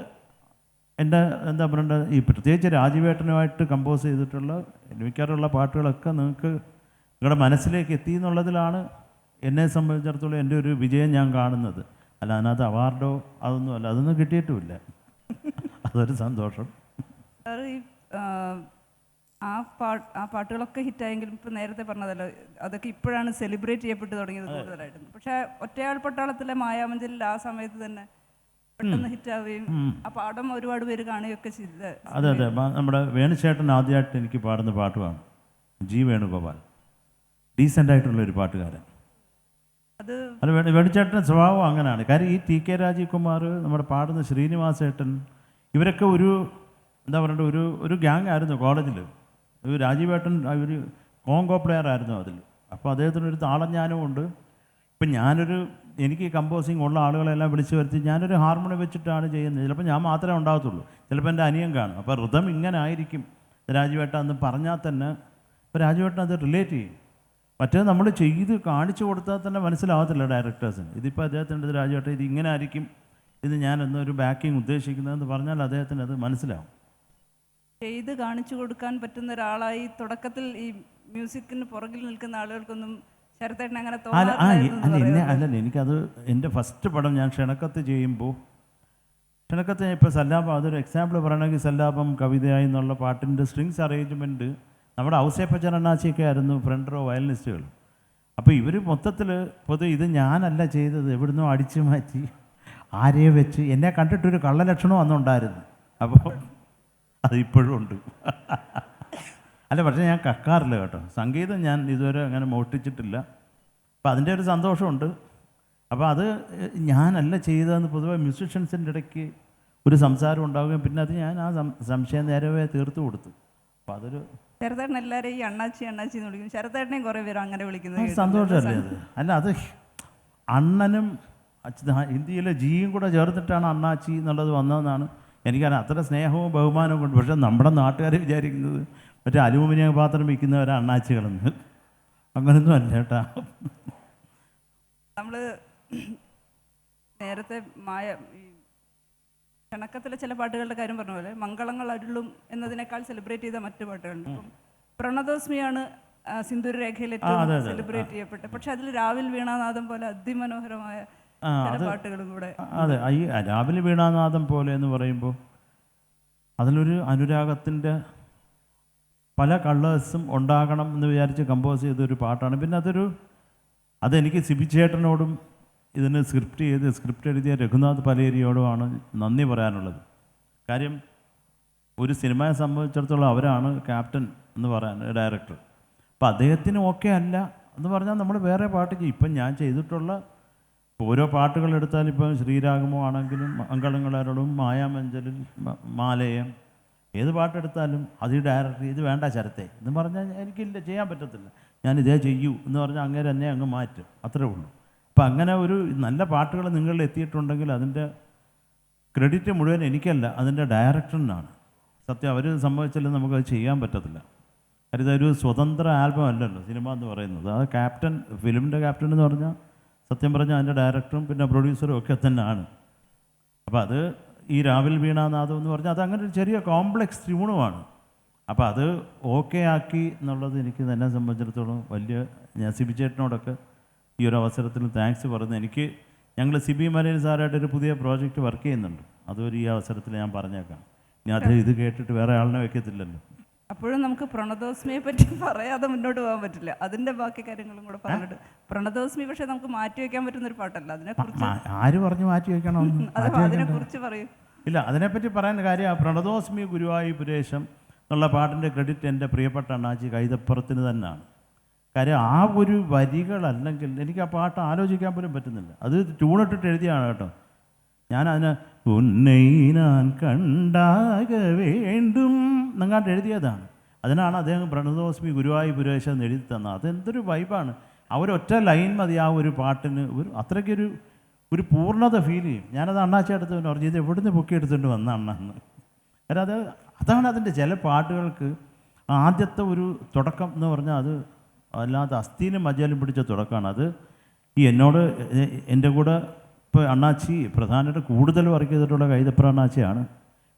എൻ്റെ എന്താ പറയേണ്ടത്, ഈ പ്രത്യേകിച്ച് രാജീവേട്ടനുമായിട്ട് കമ്പോസ് ചെയ്തിട്ടുള്ള മിക്കവാറുള്ള പാട്ടുകളൊക്കെ നിങ്ങൾക്ക് നിങ്ങളുടെ മനസ്സിലേക്ക് എത്തി എന്നുള്ളതിലാണ് എന്നെ സംബന്ധിച്ചിടത്തോളം എൻ്റെ ഒരു വിജയം ഞാൻ കാണുന്നത്. അല്ല അതിനകത്ത് അവാർഡോ അതൊന്നും അല്ല, അതൊന്നും കിട്ടിയിട്ടുമില്ല. അതൊരു സന്തോഷം. ഈ ആ പാട്ടുകളൊക്കെ ഹിറ്റായെങ്കിലും ഇപ്പം നേരത്തെ പറഞ്ഞതല്ലോ, അതൊക്കെ ഇപ്പോഴാണ് സെലിബ്രേറ്റ് ചെയ്യപ്പെട്ട് തുടങ്ങിയത് കൂടുതലായിരുന്നു. പക്ഷേ ഒറ്റയാൾ പട്ടാളത്തിലെ മായാമഞ്ചലിൽ ആ സമയത്ത് തന്നെ പെട്ടെന്ന് ഹിറ്റാവുകയും ആ പാഠം ഒരുപാട് പേര് കാണുകയൊക്കെ ചെയ്തത്. അതെ അതെ, നമ്മുടെ വേണുചേട്ടൻ ആദ്യമായിട്ട് എനിക്ക് പാടുന്ന പാട്ടുമാണ് ജി വേണുഗോപാൽ. ഡീസൻ്റ് ആയിട്ടുള്ളൊരു പാട്ടുകാരൻ. അത് വേണുചേട്ടൻ്റെ സ്വഭാവം അങ്ങനെയാണ്. കാര്യം ഈ ടി കെ രാജീവ് കുമാർ, നമ്മുടെ പാടുന്ന ശ്രീനിവാസേട്ടൻ, ഇവരൊക്കെ ഒരു എന്താ പറയണ്ട ഒരു ഗ്യാങ് ആയിരുന്നു കോളേജിൽ. രാജീവേട്ടൻ ഒരു കോങ്കോ പ്ലെയർ ആയിരുന്നു അതിൽ. അപ്പോൾ അദ്ദേഹത്തിനൊരു താളജ്ഞാനവും ഉണ്ട്. ഇപ്പം എനിക്ക് കമ്പോസിങ് ഉള്ള ആളുകളെല്ലാം വിളിച്ചു വരുത്തി ഞാനൊരു ഹാർമോണി വെച്ചിട്ടാണ് ചെയ്യുന്നത്. ചിലപ്പോൾ ഞാൻ മാത്രമേ ഉണ്ടാകത്തുള്ളൂ, ചിലപ്പോൾ എൻ്റെ അനിയൻ കാണും. അപ്പോൾ ഋതം ഇങ്ങനെ ആയിരിക്കും രാജുവേട്ടൻ എന്ന് പറഞ്ഞാൽ തന്നെ ഇപ്പോൾ രാജുവേട്ടൻ അത് റിലേറ്റ് ചെയ്യും. മറ്റേ നമ്മൾ ചെയ്ത് കാണിച്ചു കൊടുത്താൽ തന്നെ മനസ്സിലാവത്തില്ല ഡയറക്ടേഴ്സിന്. ഇതിപ്പോൾ അദ്ദേഹത്തിൻ്റെ രാജുവേട്ടൻ ഇത് ഇങ്ങനെ ആയിരിക്കും, ഇത് ഞാൻ എന്നൊരു ബാക്കിങ് ഉദ്ദേശിക്കുന്നതെന്ന് പറഞ്ഞാൽ അദ്ദേഹത്തിന് അത് മനസ്സിലാവും. ചെയ്ത് കാണിച്ചു കൊടുക്കാൻ പറ്റുന്ന ഒരാളായി തുടക്കത്തിൽ ഈ മ്യൂസിക്കിന് പുറകിൽ നിൽക്കുന്ന ആളുകൾക്കൊന്നും ശരത്തേട്ടൻ അങ്ങനെ അല്ല എനിക്കത് എൻ്റെ ഫസ്റ്റ് പടം ഞാൻ ക്ഷണക്കത്ത് ചെയ്യുമ്പോൾ, ക്ഷണക്കത്ത് ഇപ്പോൾ സല്ലാപം, അതൊരു എക്സാമ്പിൾ പറയണമെങ്കിൽ സല്ലാപം കവിതയായി എന്നുള്ള പാട്ടിൻ്റെ സ്ട്രിങ്സ് അറേഞ്ച്മെൻറ്റ് നമ്മുടെ ഔസേപ്പച്ചൻ അണ്ണാച്ചിയൊക്കെ ആയിരുന്നു ഫ്രണ്ട് റോ വയലിനിസ്റ്റുകൾ. അപ്പോൾ ഇവർ മൊത്തത്തിൽ ഇത് ഞാനല്ല ചെയ്തത്, എവിടുന്നോ അടിച്ചു മാറ്റി ആരെയോ വെച്ച് എന്നെ കണ്ടിട്ടൊരു കള്ളലക്ഷണം അന്നുണ്ടായിരുന്നു. അപ്പോൾ അതിപ്പോഴും ഉണ്ട്. അല്ല പക്ഷേ ഞാൻ കക്കാറില്ല കേട്ടോ, സംഗീതം ഞാൻ ഇതുവരെ അങ്ങനെ മോഷ്ടിച്ചിട്ടില്ല. അപ്പോൾ അതിൻ്റെ ഒരു സന്തോഷമുണ്ട്. അപ്പോൾ അത് ഞാനല്ല ചെയ്തതെന്ന് പൊതുവെ മ്യൂസിഷ്യൻസിൻ്റെ ഇടയ്ക്ക് ഒരു സംസാരം ഉണ്ടാവുകയും പിന്നെ അത് ഞാൻ ആ സംശയം നേരവേ തീർത്തു കൊടുത്തു. അപ്പോൾ അതൊരു ശരത്തേട്ടൻ എല്ലാവരും ഈ അണ്ണാച്ചി അണ്ണാച്ചി എന്ന് വിളിക്കും. ശരത്തേട്ടനെയും കുറേ പേര് അങ്ങനെ വിളിക്കുന്നത് സന്തോഷമല്ലേ അത്? അല്ല അത് അണ്ണനും ഹിന്ദിയിലെ ജിയും കൂടെ ചേർത്തിട്ടാണ് അണ്ണാച്ചി എന്നുള്ളത് വന്നതെന്നാണ് എനിക്കറിയാം. അത്ര സ്നേഹവും ബഹുമാനവും കൊണ്ട്. പക്ഷേ നമ്മുടെ നാട്ടുകാർ വിചാരിക്കുന്നത് മറ്റേ അലൂമിനിയം പാത്രം വിൽക്കുന്നവരെ അണ്ണാച്ചികളെന്ന്. അങ്ങനൊന്നും അല്ല കേട്ടാ. നമ്മൾ നേരത്തെ ഈ ക്ഷണക്കത്തിലെ ചില പാട്ടുകളുടെ കാര്യം പറഞ്ഞ പോലെ മംഗളങ്ങൾ അരുളും എന്നതിനേക്കാൾ സെലിബ്രേറ്റ് ചെയ്ത മറ്റു പാട്ടുകളുണ്ട്. ഇപ്പം പ്രണതോസ്മിയാണ് സിന്ദൂര രേഖയിൽ ഏറ്റവും സെലിബ്രേറ്റ് ചെയ്യപ്പെട്ടത്. പക്ഷെ അതിൽ രാവിൽ വീണാനാദം പോലെ അതിമനോഹരമായ പാട്ടുകളും കൂടെ. അതെ, ഈ രാവിൽ വീണാനാദം പോലെ എന്ന് പറയുമ്പോൾ അതിലൊരു അനുരാഗത്തിൻ്റെ പല കളേഴ്സും ഉണ്ടാകണം എന്ന് വിചാരിച്ച് കമ്പോസ് ചെയ്തൊരു പാട്ടാണ്. പിന്നെ അതെനിക്ക് സിബിച്ചേട്ടനോടും ഇതിന് സ്ക്രിപ്റ്റ് എഴുതിയ രഘുനാഥ് പലേരിയോടുമാണ് നന്ദി പറയാനുള്ളത്. കാര്യം ഒരു സിനിമയെ സംബന്ധിച്ചിടത്തോളം അവരാണ് ക്യാപ്റ്റൻ എന്ന് പറയാൻ ഡയറക്ടർ. അപ്പം അദ്ദേഹത്തിന് ഓക്കെ അല്ല എന്ന് പറഞ്ഞാൽ നമ്മൾ വേറെ പാട്ട് ചെയ്യും. ഇപ്പം ഞാൻ ചെയ്തിട്ടുള്ള ഓരോ പാട്ടുകളെടുത്താൽ ഇപ്പം ശ്രീരാഗമോ ആണെങ്കിലും മംഗളങ്ങളരോടും മായാമഞ്ചലിൽ മാലയം ഏത് പാട്ടെടുത്താലും അത് ഈ ഡയറക്ടർ ഇത് വേണ്ട ശരത്തെ എന്ന് പറഞ്ഞാൽ എനിക്കില്ല, ചെയ്യാൻ പറ്റത്തില്ല, ഞാനിതേ ചെയ്യൂ എന്ന് പറഞ്ഞാൽ അങ്ങനെ തന്നെ അങ്ങ് മാറ്റും, അത്രേ ഉള്ളൂ. അപ്പം അങ്ങനെ ഒരു നല്ല പാട്ടുകൾ നിങ്ങളിൽ എത്തിയിട്ടുണ്ടെങ്കിൽ അതിൻ്റെ ക്രെഡിറ്റ് മുഴുവൻ എനിക്കല്ല, അതിൻ്റെ ഡയറക്ടറിനാണ്. സത്യം അവർ സമ്മതിച്ചാലും നമുക്കത് ചെയ്യാൻ പറ്റത്തില്ല. കാര്യം ഇതൊരു സ്വതന്ത്ര ആൽബം അല്ലല്ലോ സിനിമ എന്ന് പറയുന്നത്. അത് ക്യാപ്റ്റൻ, ഫിലിമിൻ്റെ ക്യാപ്റ്റൻ എന്ന് പറഞ്ഞാൽ സത്യം പറഞ്ഞാൽ അതിൻ്റെ ഡയറക്ടറും പിന്നെ പ്രൊഡ്യൂസറും ഒക്കെ തന്നെയാണ്. അപ്പോൾ അത് ഈ രാവിൽ വീണാനാദം എന്ന് പറഞ്ഞാൽ അതങ്ങനെ ഒരു ചെറിയ കോംപ്ലക്സ് ട്യൂണുമാണ്. അപ്പോൾ അത് ഓക്കെ ആക്കി എന്നുള്ളത് എനിക്ക് തന്നെ സംബന്ധിച്ചിടത്തോളം ഞാൻ സിബി ചേട്ടനോടൊക്കെ ഈ ഒരു അവസരത്തിൽ താങ്ക്സ് പറയുന്നത്. ഞങ്ങൾ സിബി മലയിൽ സാറായിട്ടൊരു പുതിയ പ്രോജക്റ്റ് വർക്ക് ചെയ്യുന്നുണ്ട്, അതൊരു ഈ അവസരത്തിൽ ഞാൻ പറഞ്ഞേക്കാം. ഇനി അത് ഇത് കേട്ടിട്ട് വേറെ ആളിനെ വെക്കത്തില്ലല്ലോ. അപ്പോഴും നമുക്ക് പ്രണതോസ്മിയെ പറ്റി പറയാതെ മുന്നോട്ട് പോകാൻ പറ്റില്ല. അതിൻ്റെ ബാക്കി കാര്യങ്ങളും കൂടെ പറഞ്ഞിട്ട് പ്രണതോസ്മി പക്ഷേ നമുക്ക് മാറ്റി വയ്ക്കാൻ പറ്റുന്ന ഒരു പാട്ടല്ല. അതിനെക്കുറിച്ച് ആര് പറഞ്ഞു മാറ്റി വെക്കണം? അതിനെക്കുറിച്ച് പറയും. ഇല്ല, അതിനെപ്പറ്റി പറയാൻ കാര്യം പ്രണതോസ്മി ഗുരുവായൂരേശം എന്നുള്ള പാട്ടിൻ്റെ ക്രെഡിറ്റ് എൻ്റെ പ്രിയപ്പെട്ട അണ്ണാച്ചി കൈതപ്പുറത്തിന് തന്നെയാണ്. കാര്യം ആ ഒരു വരികളല്ലെങ്കിൽ എനിക്ക് ആ പാട്ട് ആലോചിക്കാൻ പോലും പറ്റുന്നില്ല. അത് ട്യൂണിട്ടിട്ട് എഴുതിയാണ് കേട്ടോ. ഞാനതിന് ഉന്നൈ ഞാൻ കണ്ടാക വേണ്ടും എന്നങ്ങാണ്ട് എഴുതിയതാണ്. അതിനാണ് അദ്ദേഹം പ്രണതോസ്മി ഗുരുവായൂരേശം എന്ന് എഴുതി തന്നത്. അതെന്തൊരു വൈബാണ്. ആ ഒരൊറ്റ ലൈൻ മതി ആ ഒരു പാട്ടിന് അത്രയ്ക്കൊരു പൂർണ്ണത ഫീൽ ചെയ്യും. ഞാനത് അണ്ണാച്ചി അടുത്ത് പറഞ്ഞു, ഇത് എവിടുന്ന് പൊക്കിയെടുത്തുകൊണ്ട് വന്ന അണ്ണെന്ന്. കാരണം അതാണ് അതിൻ്റെ ചില പാട്ടുകൾക്ക് ആദ്യത്തെ ഒരു തുടക്കം എന്ന് പറഞ്ഞാൽ അത് അല്ലാതെ അസ്ഥിയിലും മജലും പിടിച്ച തുടക്കമാണ്. അത് ഈ എന്നോട് എൻ്റെ കൂടെ ഇപ്പോൾ അണ്ണാച്ചി പ്രധാനമായിട്ട് കൂടുതൽ വർക്ക് ചെയ്തിട്ടുള്ള കൈതപ്ര അണ്ണാച്ചിയാണ്.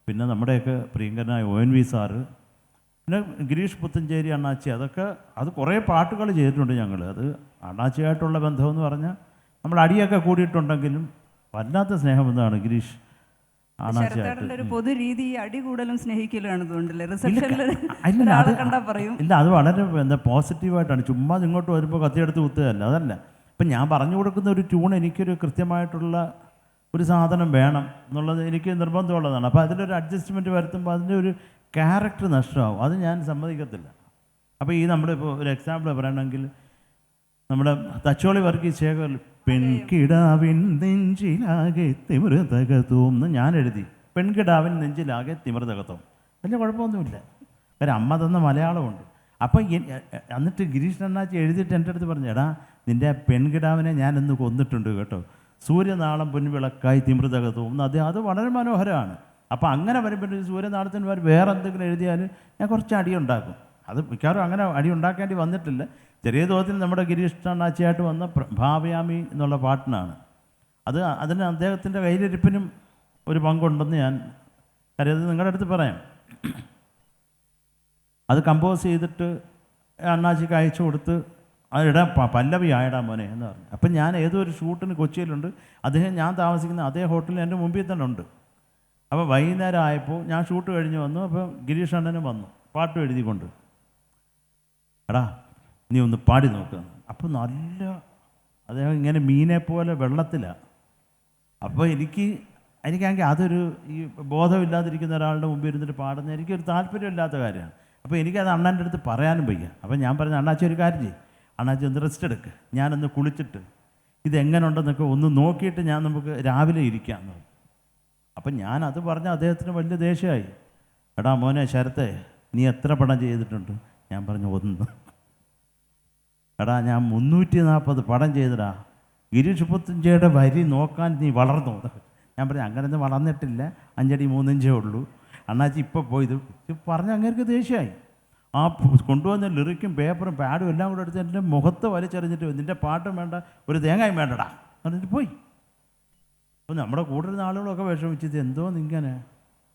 പിന്നെ നമ്മുടെയൊക്കെ പ്രിയങ്കരനായ ONV സാറ്, പിന്നെ ഗിരീഷ് പുത്തഞ്ചേരി അണ്ണാച്ചി, അത് കുറേ പാട്ടുകൾ ചെയ്തിട്ടുണ്ട് ഞങ്ങൾ. അത് അണ്ണാച്ചിയായിട്ടുള്ള ബന്ധമെന്ന് പറഞ്ഞാൽ നമ്മൾ അടിയൊക്കെ കൂടിയിട്ടുണ്ടെങ്കിലും വല്ലാത്ത സ്നേഹബന്ധമാണ് ഗിരീഷ് ശരത്തേട്ടൻ്റെ ഒരു പൊതു രീതി അടി കൂടുതലും സ്നേഹിക്കലാണ് തോന്നുന്നില്ലേ? റിസപ്ഷനിൽ കണ്ടാൽ പറയും. ഇല്ല, അത് വളരെ പോസിറ്റീവായിട്ടാണ്. ചുമ്മാ ഇങ്ങോട്ട് വരുമ്പോൾ കത്തിയെടുത്ത് കുത്തുകയല്ല, അതല്ല. ഇപ്പം ഞാൻ പറഞ്ഞു കൊടുക്കുന്ന ഒരു ട്യൂൺ എനിക്കൊരു കൃത്യമായിട്ടുള്ള ഒരു സാധനം വേണം എന്നുള്ളത് എനിക്ക് നിർബന്ധമുള്ളതാണ്. അപ്പോൾ അതിലൊരു അഡ്ജസ്റ്റ്മെൻറ്റ് വരുത്തുമ്പോൾ അതിൻ്റെ ഒരു ക്യാരക്ടർ നഷ്ടമാവും. അത് ഞാൻ സമ്മതിക്കത്തില്ല. അപ്പോൾ ഈ നമ്മളിപ്പോൾ ഒരു എക്സാമ്പിൾ പറയണമെങ്കിൽ നമ്മുടെ തച്ചോളി വർഗീസ് ശേഖർ പെൺകിടാവിൻ നെഞ്ചിലാകെ തിമിർതകത്തോം എന്ന് ഞാൻ എഴുതി. പെൺകിടാവിൻ നെഞ്ചിലാകെ തിമിർതകത്തോം. വലിയ കുഴപ്പമൊന്നുമില്ല. കാര്യം അമ്മ തന്ന മലയാളമുണ്ട്. അപ്പം എന്നിട്ട് ഗിരീഷ് അണ്ണാച്ചി എഴുതിയിട്ട് എൻ്റെ അടുത്ത് പറഞ്ഞു, എടാ നിൻ്റെ ആ പെൺകിടാവിനെ ഞാനിന്ന് കൊന്നിട്ടുണ്ട് കേട്ടോ, സൂര്യനാളം പൊൻവിളക്കായി തിമിർതകത്തോം. അത് വളരെ മനോഹരമാണ്. അപ്പോൾ അങ്ങനെ വരുമ്പോൾ സൂര്യനാളത്തിന് വേറെ എന്തെങ്കിലും എഴുതിയാൽ ഞാൻ കുറച്ച് അടിയുണ്ടാക്കും. അത് മിക്കവാറും അങ്ങനെ അടി ഉണ്ടാക്കേണ്ടി വന്നിട്ടില്ല. ചെറിയ തോതിൽ നമ്മുടെ ഗിരീഷ് അണ്ണാച്ചിയായിട്ട് വന്ന ഭാവയാമി എന്നുള്ള പാട്ടിനാണ്. അതിന് അദ്ദേഹത്തിൻ്റെ കയ്യിലിരിപ്പിനും ഒരു പങ്കുണ്ടെന്ന് ഞാൻ കാര്യം നിങ്ങളുടെ അടുത്ത് പറയാം. അത് കമ്പോസ് ചെയ്തിട്ട് അണ്ണാച്ചിക്ക് അയച്ചു കൊടുത്ത് അതിടാൻ പല്ലവി ആയിടാ മോനെ എന്ന് പറഞ്ഞു. അപ്പം ഞാൻ ഏതോ ഒരു ഷൂട്ടിന് കൊച്ചിയിലുണ്ട്. അദ്ദേഹം ഞാൻ താമസിക്കുന്ന അതേ ഹോട്ടലിൽ എൻ്റെ മുമ്പിൽ തന്നെ ഉണ്ട്. അപ്പോൾ വൈകുന്നേരം ആയപ്പോൾ ഞാൻ ഷൂട്ട് കഴിഞ്ഞ് വന്നു. അപ്പോൾ ഗിരീഷ് അണ്ണനും വന്നു പാട്ടും എഴുതിക്കൊണ്ട്. എടാ നീ ഒന്ന് പാടി നോക്കുക. അപ്പോൾ നല്ല അദ്ദേഹം ഇങ്ങനെ മീനെ പോലെ വെള്ളത്തിലാണ്. അപ്പോൾ എനിക്കാണെങ്കിൽ അതൊരു ഈ ബോധമില്ലാതിരിക്കുന്ന ഒരാളുടെ മുമ്പിൽ ഇരുന്നിട്ട് പാടുന്ന എനിക്കൊരു താല്പര്യമില്ലാത്ത കാര്യമാണ്. അപ്പോൾ എനിക്കത് അണ്ണൻ്റെ അടുത്ത് പറയാനും വയ്യ. അപ്പോൾ ഞാൻ പറഞ്ഞു, അണ്ണാച്ചി ഒരു കാര്യം ചെയ്യും, അണ്ണാച്ചി ഒന്ന് റെസ്റ്റ് എടുക്കുക, ഞാനൊന്ന് കുളിച്ചിട്ട് ഇതെങ്ങനെ ഉണ്ടെന്നൊക്കെ ഒന്ന് നോക്കിയിട്ട് നമുക്ക് രാവിലെ ഇരിക്കാമെന്ന് പറഞ്ഞു. അപ്പം ഞാനത് പറഞ്ഞ അദ്ദേഹത്തിന് വലിയ ദേഷ്യമായി. എടാ മോനെ ശരത്തെ, നീ എത്ര പടം ചെയ്തിട്ടുണ്ട്? ഞാൻ പറഞ്ഞു 1. എടാ ഞാൻ 340 പടം ചെയ്തടാ. ഗിരീഷ് പുത്തഞ്ചേരിയുടെ വരി നോക്കാൻ നീ വളർന്നു. ഞാൻ പറഞ്ഞു അങ്ങനെയൊന്നും വളർന്നിട്ടില്ല, 5 അടി 3 ഇഞ്ചേ ഉള്ളൂ. അണ്ണാച്ചി ഇപ്പോൾ പോയത് പറഞ്ഞ് അങ്ങേർക്ക് ദേഷ്യമായി. ആ കൊണ്ടുവന്ന ലിറിക്കും പേപ്പറും പാഡും എല്ലാം കൂടെ എടുത്ത് എൻ്റെ മുഖത്ത് വലിച്ചെറിഞ്ഞിട്ട് നിൻ്റെ പാട്ടും വേണ്ട ഒരു തേങ്ങയും വേണ്ടടാ എന്നിട്ട് പോയി. അപ്പോൾ നമ്മുടെ കൂടുതൽ ആളുകളൊക്കെ വിഷമിച്ചത് എന്തോന്നിങ്ങനെ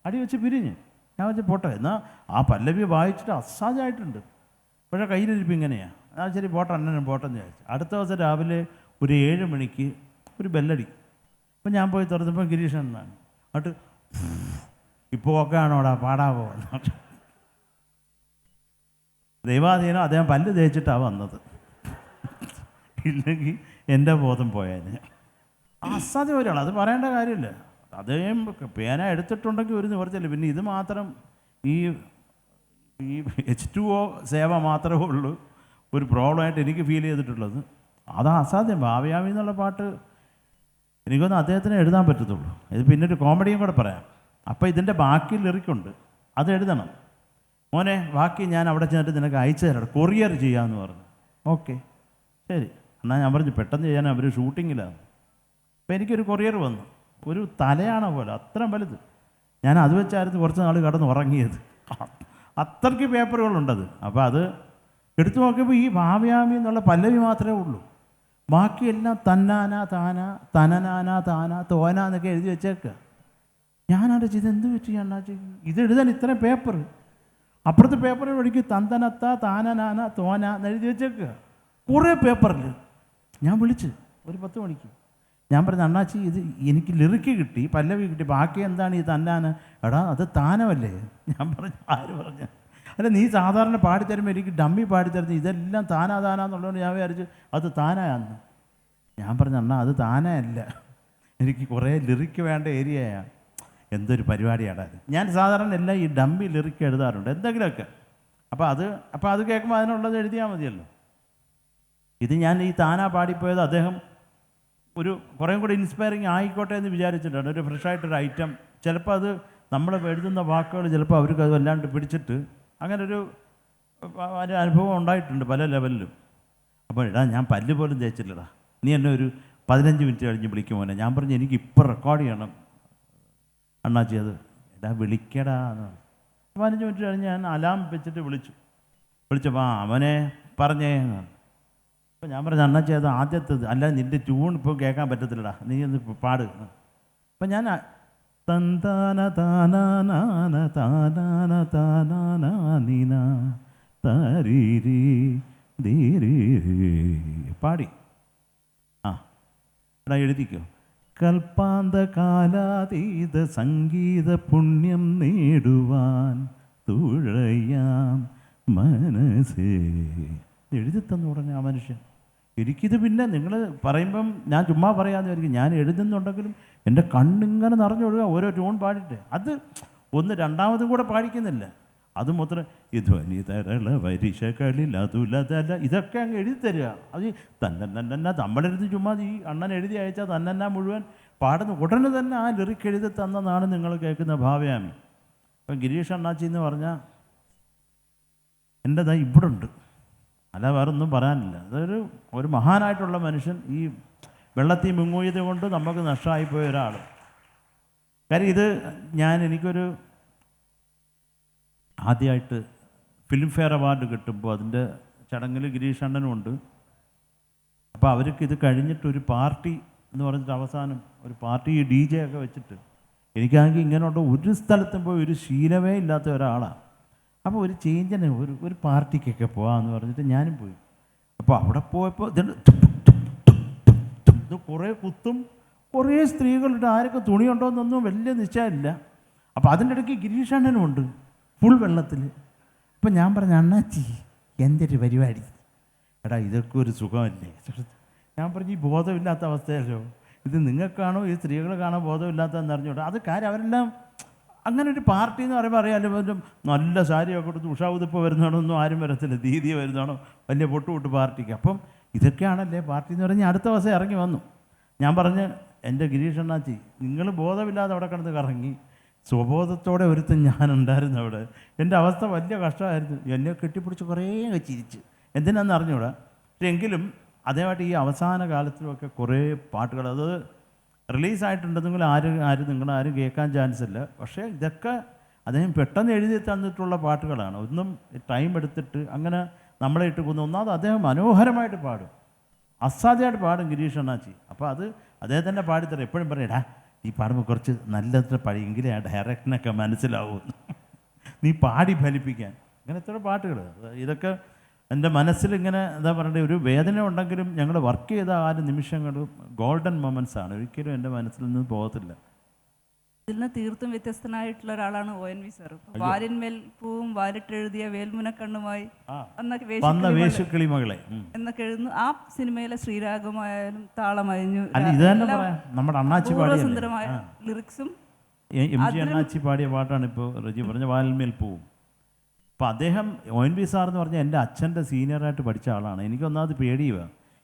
അടി വെച്ച് പിരിഞ്ഞ്. ഞാൻ വെച്ച് പോട്ടെ, എന്നാൽ ആ പല്ലവി വായിച്ചിട്ട് അസാധ്യമായിട്ടുണ്ട്. പക്ഷേ കയ്യിലിരിപ്പ് ഇങ്ങനെയാണ്. ആ ശരി പോട്ടെ, അണ്ണനും പോട്ടെന്ന് ചോദിച്ചു. അടുത്ത ദിവസം രാവിലെ ഒരു 7 മണിക്ക് ഒരു ബെല്ലടി. അപ്പം ഞാൻ പോയി തുറന്നപ്പോൾ ഗിരീഷ് അണ്ണനാണ്. എന്നിട്ട് ഇപ്പോൾ ഒക്കെ ആണോടാ പാടാവോ? ദൈവാധീനം അദ്ദേഹം പല്ല് തേച്ചിട്ടാണ് വന്നത്. ഇല്ലെങ്കിൽ എൻ്റെ ബോധം പോയേനെ. അസാധ്യം ഒരാൾ, അത് പറയേണ്ട കാര്യമില്ല. അദ്ദേഹം പേന എടുത്തിട്ടുണ്ടെങ്കിൽ ഒരു നിവർത്തിയില്ല. പിന്നെ ഇത് മാത്രം ഈ H2O സേവ മാത്രമേ ഉള്ളൂ ഒരു പ്രോബ്ലമായിട്ട് എനിക്ക് ഫീൽ ചെയ്തിട്ടുള്ളത്. അത് അസാധ്യം. ഭാവയാമി എന്നുള്ള പാട്ട് എനിക്കൊന്ന് അദ്ദേഹത്തിന് എഴുതാൻ പറ്റത്തുള്ളൂ. ഇത് പിന്നെ ഒരു കോമഡിയും കൂടെ പറയാം. അപ്പോൾ ഇതിൻ്റെ ബാക്കി ലിറിക്കുണ്ട്, അത് എഴുതണം. മോനെ ബാക്കി ഞാൻ അവിടെ ചെന്നിട്ട് നിനക്ക് അയച്ചു തരാം, കൊറിയർ ചെയ്യാമെന്ന് പറഞ്ഞു. ഓക്കെ ശരി എന്നാൽ ഞാൻ പറഞ്ഞു പെട്ടെന്ന് ചെയ്യാൻ അവർ ഷൂട്ടിങ്ങിലാണ്. അപ്പോൾ എനിക്കൊരു കൊറിയർ വന്നു, ഒരു തലയാണ പോലെ അത്രയും വലുത്. ഞാൻ അത് വെച്ചായിരുന്നു കുറച്ച് നാൾ കടന്ന് ഉറങ്ങിയത്. അത്രയ്ക്ക് പേപ്പറുകളുണ്ടത്. അപ്പോൾ അത് എടുത്തു നോക്കിയപ്പോൾ ഈ ഭാവയാമി എന്നുള്ള പല്ലവി മാത്രമേ ഉള്ളൂ. ബാക്കിയെല്ലാം തന്നാന താന തനനാന താന തോന എന്നൊക്കെ എഴുതി വെച്ചേക്കുക. ഞാനാണ്ട് ഇതെന്ത് പറ്റി അണ്ണാച്ചി ഇതെഴുതാൻ ഇത്രയും പേപ്പർ? അപ്പുറത്തെ പേപ്പറിൽ പഠിക്കും തന്തനത്ത താനനാന തോന എന്ന് എഴുതി വെച്ചേക്കുക കുറേ പേപ്പറിൽ. ഞാൻ വിളിച്ച് ഒരു 10 മണിക്ക് ഞാൻ പറഞ്ഞു അണ്ണാച്ചി ഇത് എനിക്ക് ലിറിക്ക് കിട്ടി, പല്ലവി കിട്ടി, ബാക്കി എന്താണ് ഈ തന്നാന്? എടാ അത് താനമല്ലേ. ഞാൻ പറഞ്ഞു ആര് പറഞ്ഞു? അല്ല നീ സാധാരണ പാടിത്തരുമ്പോൾ എനിക്ക് ഡമ്മി പാടിത്തരുന്നു, ഇതെല്ലാം താനാന്നുള്ളതുകൊണ്ട് ഞാൻ വിചാരിച്ചു അത് താനാന്ന്. ഞാൻ പറഞ്ഞു അണ്ണാ അത് താനല്ല, എനിക്ക് കുറേ ലിറിക്ക് വേണ്ട ഏരിയയാണ്. എന്തൊരു പരിപാടിയാണ് അത്. ഞാൻ സാധാരണ എല്ലാം ഈ ഡമ്മി ലിറിക്ക് എഴുതാറുണ്ട് എന്തെങ്കിലുമൊക്കെ. അപ്പോൾ അത് കേൾക്കുമ്പോൾ അതിനുള്ളത് എഴുതിയാൽ മതിയല്ലോ. ഇത് ഞാൻ ഈ താനാ പാടിപ്പോയത് അദ്ദേഹം ഒരു കുറേ കൂടി ഇൻസ്പയറിങ് ആയിക്കോട്ടെ എന്ന് വിചാരിച്ചിട്ടാണ്. ഒരു ഫ്രഷായിട്ടൊരു ഐറ്റം. ചിലപ്പോൾ അത് നമ്മൾ എഴുതുന്ന വാക്കുകൾ ചിലപ്പോൾ അവർക്ക് അത് വല്ലാണ്ട് പിടിച്ചിട്ട് അങ്ങനെ ഒരു അനുഭവം ഉണ്ടായിട്ടുണ്ട് പല ലെവലിലും. അപ്പോൾ എടാ ഞാൻ പല്ല് പോലും തേച്ചില്ലടാ, നീ എന്നെ ഒരു 15 മിനിറ്റ് കഴിഞ്ഞ് വിളിക്കും മോനെ. ഞാൻ പറഞ്ഞു എനിക്ക് ഇപ്പോൾ റെക്കോർഡ് ചെയ്യണം അണ്ണാച്ചി. അത് എടാ വിളിക്കടാ എന്ന്. 15 മിനിറ്റ് കഴിഞ്ഞ് ഞാൻ അലാം വെച്ചിട്ട് വിളിച്ചപ്പോൾ അവനെ പറഞ്ഞേ. അപ്പോൾ ഞാൻ പറഞ്ഞു അണ്ണാച്ചി അത് ആദ്യത്തേത് അല്ല, നിൻ്റെ ട്യൂൺ ഇപ്പോൾ കേൾക്കാൻ പറ്റത്തില്ലടാ, നീ ഒന്ന് പാട്. അപ്പം ഞാൻ തന്താന താനാന താനാന താനാനീന തരീരി ധീരി പാടി. ആ എടാ എഴുതിക്കോ. കൽപ്പാന്ത കാലാതീത സംഗീത പുണ്യം നേടുവാൻ തുഴയാം മനസ്സേ എഴുതി തന്നു പറഞ്ഞ ആ മനുഷ്യൻ. എനിക്കിത് പിന്നെ നിങ്ങൾ പറയുമ്പം ഞാൻ ചുമ്മാ പറയാമെന്ന് വിചാരിക്കും. ഞാൻ എഴുതുന്നുണ്ടെങ്കിലും എൻ്റെ കണ്ണിങ്ങനെ നിറഞ്ഞൊഴുക ഓരോ ട്യൂൺ പാടിയിട്ട്. അത് ഒന്ന് രണ്ടാമതും കൂടെ പാടിക്കുന്നില്ല, അത് മൊത്തം ഈ ധ്വനി തരള വരിശകളിൽ അതുലതല ഇതൊക്കെ അങ്ങ് എഴുതി തരിക. അത് തന്നെ നമ്മളെഴുതി ചുമ്മാ ഈ അണ്ണൻ എഴുതി അയച്ചാൽ തന്നെ മുഴുവൻ പാടുന്നു. ഉടനെ തന്നെ ആ ലിറിക്ക് എഴുതി തന്നതാണ് നിങ്ങൾ കേൾക്കുന്ന ഭാവയാമി. ഇപ്പം ഗിരീഷ് അണ്ണാച്ചി എന്ന് പറഞ്ഞാൽ എൻ്റെതായി ഇവിടെ ഉണ്ട്, അല്ല വേറെ ഒന്നും പറയാനില്ല. ഒരു മഹാനായിട്ടുള്ള മനുഷ്യൻ. ഈ വെള്ളത്തിൽ മുങ്ങുയത് കൊണ്ട് നമുക്ക് നഷ്ടമായിപ്പോയ ഒരാൾ. കാര്യം ഇത് എനിക്കൊരു ആദ്യമായിട്ട് ഫിലിം ഫെയർ അവാർഡ് കിട്ടുമ്പോൾ അതിൻ്റെ ചടങ്ങിൽ ഗിരീഷ് അണ്ണനും ഉണ്ട്. അപ്പോൾ അവർക്ക് ഇത് കഴിഞ്ഞിട്ടൊരു പാർട്ടി എന്ന് പറഞ്ഞിട്ട് അവസാനം ഒരു പാർട്ടി DJ ഒക്കെ വെച്ചിട്ട്, എനിക്കാണെങ്കിൽ ഇങ്ങനെയുള്ള ഒരു സ്ഥലത്തും പോയി ഒരു ശീലമേ ഇല്ലാത്ത ഒരാളാണ്. അപ്പോൾ ഒരു ചേഞ്ചിന് ഒരു പാർട്ടിക്കൊക്കെ പോകാമെന്ന് പറഞ്ഞിട്ട് ഞാനും പോയി. അപ്പോൾ അവിടെ പോയപ്പോൾ ഇത് കുറേ കുത്തും, കുറേ സ്ത്രീകളുണ്ട്. ആരൊക്കെ തുണിയുണ്ടോയെന്നൊന്നും വലിയ നിശ്ചയമില്ല. അപ്പോൾ അതിൻ്റെ ഇടയ്ക്ക് ഗിരീഷ് അണ്ണനും ഉണ്ട് ഫുൾ വെള്ളത്തിൽ. അപ്പം ഞാൻ പറഞ്ഞ അണ്ണാച്ചി എന്തൊരു പരിപാടി, എടാ ഇതൊക്കെ ഒരു സുഖമല്ലേ. ഞാൻ പറഞ്ഞു ഈ ബോധമില്ലാത്ത അവസ്ഥയല്ലോ ഇത്, നിങ്ങൾക്കാണോ ഈ സ്ത്രീകൾ കാണാൻ ബോധമില്ലാത്തതെന്ന് അറിഞ്ഞോട്ടെ. അത് കാര്യം അവരെല്ലാം അങ്ങനെ ഒരു പാർട്ടി എന്ന് പറയുമ്പോൾ അറിയാമല്ലോ, നല്ല സാരിയൊക്കെ കൊടുത്ത് ഉഷാവുതിപ്പ് വരുന്നതാണൊന്നും ആരും വരത്തില്ല, ദീദി വരുന്നതാണോ വലിയ പൊട്ടുപൊട്ട് പാർട്ടിക്ക്. അപ്പം ഇതൊക്കെയാണല്ലേ പാർട്ടി എന്ന് പറഞ്ഞ് അടുത്ത ദിവസം ഇറങ്ങി വന്നു. ഞാൻ പറഞ്ഞ് എൻ്റെ ഗിരീഷ് അണ്ണാച്ചി നിങ്ങൾ ബോധമില്ലാതെ അവിടെ കിടന്ന് കറങ്ങി, സ്വബോധത്തോടെ ഒരുത്തൻ ഞാനുണ്ടായിരുന്നു അവിടെ. എൻ്റെ അവസ്ഥ വലിയ കഷ്ടമായിരുന്നു. എന്നെ കെട്ടിപ്പിടിച്ച് കുറേ ചിരിച്ച്, എന്തിനാന്ന് അറിഞ്ഞൂടാ. പക്ഷെ എങ്കിലും അതേമായിട്ട് ഈ അവസാന കാലത്തിലുമൊക്കെ കുറേ പാട്ടുകൾ അത് റിലീസായിട്ടുണ്ടെങ്കിൽ നിങ്ങളാരും കേൾക്കാൻ ചാൻസ് ഇല്ല. പക്ഷേ ഇതൊക്കെ അദ്ദേഹം പെട്ടെന്ന് എഴുതി തന്നിട്ടുള്ള പാട്ടുകളാണ്. ഒന്നും ടൈം എടുത്തിട്ട് അങ്ങനെ നമ്മളെ ഇട്ട് കൊന്നു. ഒന്നാമത് അദ്ദേഹം മനോഹരമായിട്ട് പാടും, അസാധ്യമായിട്ട് പാടും ഗിരീഷ് അണ്ണാച്ചി. അപ്പോൾ അത് അദ്ദേഹത്തിൻ്റെ പാടിത്തരം എപ്പോഴും പറയടാ നീ പാടുമ്പോൾ കുറച്ച് നല്ലത്ര എങ്കിലേ ആ ഡയറക്ടറിനൊക്കെ മനസ്സിലാവും, നീ പാടി ഫലിപ്പിക്കാൻ. അങ്ങനെ എത്ര പാട്ടുകൾ. ഇതൊക്കെ എൻ്റെ മനസ്സിലിങ്ങനെ എന്താ പറയണ്ടേ, ഒരു വേദന ഉണ്ടെങ്കിലും ഞങ്ങൾ വർക്ക് ചെയ്ത ആ നിമിഷങ്ങളും ഗോൾഡൻ മൊമെൻറ്റ്സ് ആണ്, ഒരിക്കലും എൻ്റെ മനസ്സിൽ നിന്ന് പോകത്തില്ല. ഇതിൽ നിന്ന് തീർത്തും വ്യത്യസ്തനായിട്ടുള്ള ഒരാളാണ് ONV സാർ. വാലിന്മേൽ പൂവും വാലിട്ടെഴുതിയ വേൽമുനക്കണ്ണുമായി വന്ന വേശുക്കിളിമകളെ എന്നൊക്കെ എഴുതുന്നു. ആ സിനിമയിലെ ശ്രീരാഗമായാലും താളമയഞ്ഞു, ഇത് തന്നെ പറയാം. നമ്മുടെ അണ്ണാച്ചി പാടിയ സുന്ദരമായ ലിറിക്സും MG അണ്ണാച്ചി പാടിയ പാട്ടാണ് ഇപ്പോൾ റജി പറഞ്ഞ വാലിന്മേൽ പൂവും. അപ്പോൾ അദ്ദേഹം ONV സാർ എന്ന് പറഞ്ഞാൽ എൻ്റെ അച്ഛൻ്റെ സീനിയറായിട്ട് പഠിച്ച ആളാണ്. എനിക്കൊന്നാമത് പേടിയുക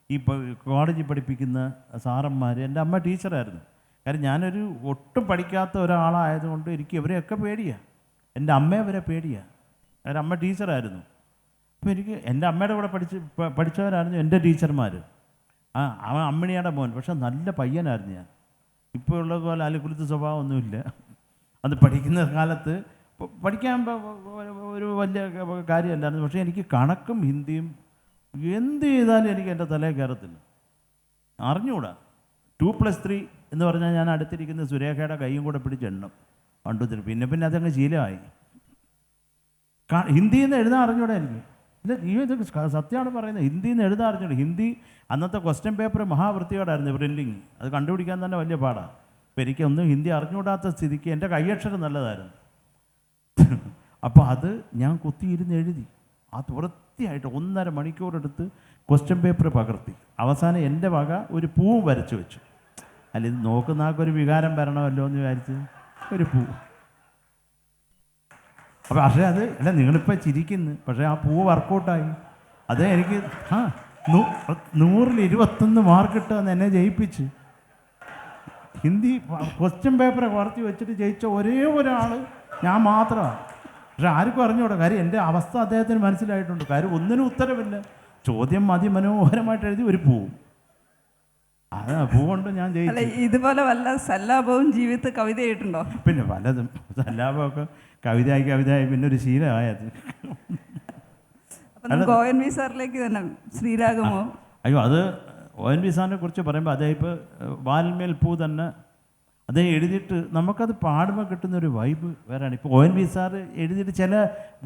ഈ കോളേജിൽ പഠിപ്പിക്കുന്ന സാറന്മാർ. എൻ്റെ അമ്മ ടീച്ചറായിരുന്നു. കാര്യം ഞാനൊരു ഒട്ടും പഠിക്കാത്ത ഒരാളായതുകൊണ്ട് എനിക്ക് ഇവരെയൊക്കെ പേടിയാണ്. എൻ്റെ അമ്മയെ വരെ പേടിയാണ്. കാര്യം അമ്മ ടീച്ചറായിരുന്നു. അപ്പോൾ എനിക്ക് എൻ്റെ അമ്മയുടെ കൂടെ പഠിച്ചവരായിരുന്നു എൻ്റെ ടീച്ചർമാർ. അവൻ അമ്മിണിയുടെ മോൻ, പക്ഷെ നല്ല പയ്യനായിരുന്നു ഞാൻ. ഇപ്പോൾ ഉള്ള പോലെ അലക്കുലത്ത് സ്വഭാവമൊന്നുമില്ല. അത് പഠിക്കുന്ന കാലത്ത് പഠിക്കാൻ ഒരു വലിയ കാര്യമല്ലായിരുന്നു. പക്ഷേ എനിക്ക് കണക്കും ഹിന്ദിയും എന്ത് ചെയ്താലും എനിക്ക് എൻ്റെ തലയിൽ കയറത്തില്ല, അറിഞ്ഞുകൂടാ. 2+3 എന്ന് പറഞ്ഞാൽ ഞാൻ അടുത്തിരിക്കുന്ന സുരേഖയുടെ കൈയും കൂടെ പിടിച്ചെണ്ണം പണ്ടുത്തിരി. പിന്നെ അതങ്ങ് ശീലമായി. ഹിന്ദിയിൽ നിന്ന് എഴുതാൻ അറിഞ്ഞൂടാ എനിക്ക്. ഇല്ല, ഈ ഇത് സത്യമാണ് പറയുന്നത്. ഹിന്ദിയിൽ നിന്ന് എഴുതാൻ അറിഞ്ഞില്ല. ഹിന്ദി അന്നത്തെ ക്വസ്റ്റ്യൻ പേപ്പർ മഹാവൃത്തിയോടായിരുന്നു പ്രിൻറ്റിങ്. അത് കണ്ടുപിടിക്കാൻ തന്നെ വലിയ പാടാണ്. അപ്പോൾ എനിക്കൊന്നും ഹിന്ദി അറിഞ്ഞുകൂടാത്ത സ്ഥിതിക്ക് എൻ്റെ കയ്യക്ഷരം നല്ലതായിരുന്നു. അപ്പോൾ അത് ഞാൻ കുത്തിയിരുന്ന് എഴുതി. അത് വൃത്തിയായിട്ട് 1.5 മണിക്കൂറെടുത്ത് ക്വസ്റ്റ്യൻ പേപ്പർ പകർത്തി. അവസാനം എൻ്റെ വക ഒരു പൂവും വരച്ചു വെച്ചു. അല്ല, ഇത് നോക്കുന്ന ആൾക്കൊരു വികാരം വരണമല്ലോ എന്ന് വിചാരിച്ച് ഒരു പൂ. അപ്പോൾ പക്ഷേ അത് അല്ല, നിങ്ങളിപ്പോൾ ചിരിക്കുന്നു, പക്ഷേ ആ പൂവ് വർക്കൗട്ടായി. അതേ എനിക്ക് 100-ൽ 21 മാർക്ക് ഇട്ടെന്ന് എന്നെ ജയിപ്പിച്ച്. ഹിന്ദി ക്വസ്റ്റ്യൻ പേപ്പറെ കുറച്ച് വെച്ചിട്ട് ജയിച്ച ഒരേ ഒരാൾ ഞാൻ മാത്രമാണ്. പക്ഷെ ആർക്കും അറിഞ്ഞൂടാ. കാര്യം എൻ്റെ അവസ്ഥ അദ്ദേഹത്തിന് മനസ്സിലായിട്ടുണ്ട്. കാര്യം ഒന്നിനും ഉത്തരവില്ല. ചോദ്യം അതിമനോഹരമായിട്ട് എഴുതി ഒരു പൂവും. അത് പൂവുണ്ട് ഞാൻ ജയിച്ചു. ഇതുപോലെ വല്ല സല്ലാപവും ജീവിതത്തിൽ കവിത ആയിട്ടുണ്ടോ? പിന്നെ പലതും സല്ലാപമൊക്കെ കവിതയായി പിന്നെ ഒരു ശീലമായത്. ONV സാറിലേക്ക് തന്നെ ശ്രീരാഗമോ? അയ്യോ, അത് ONV സാറിനെ കുറിച്ച് പറയുമ്പോൾ അദ്ദേഹം ഇപ്പോൾ വാൽമേൽ പൂ തന്നെ അദ്ദേഹം എഴുതിയിട്ട് നമുക്കത് പാടുമ്പോൾ കിട്ടുന്നൊരു വൈബ് വേറെയാണ്. ഇപ്പോൾ ONV സാർ എഴുതിയിട്ട് ചില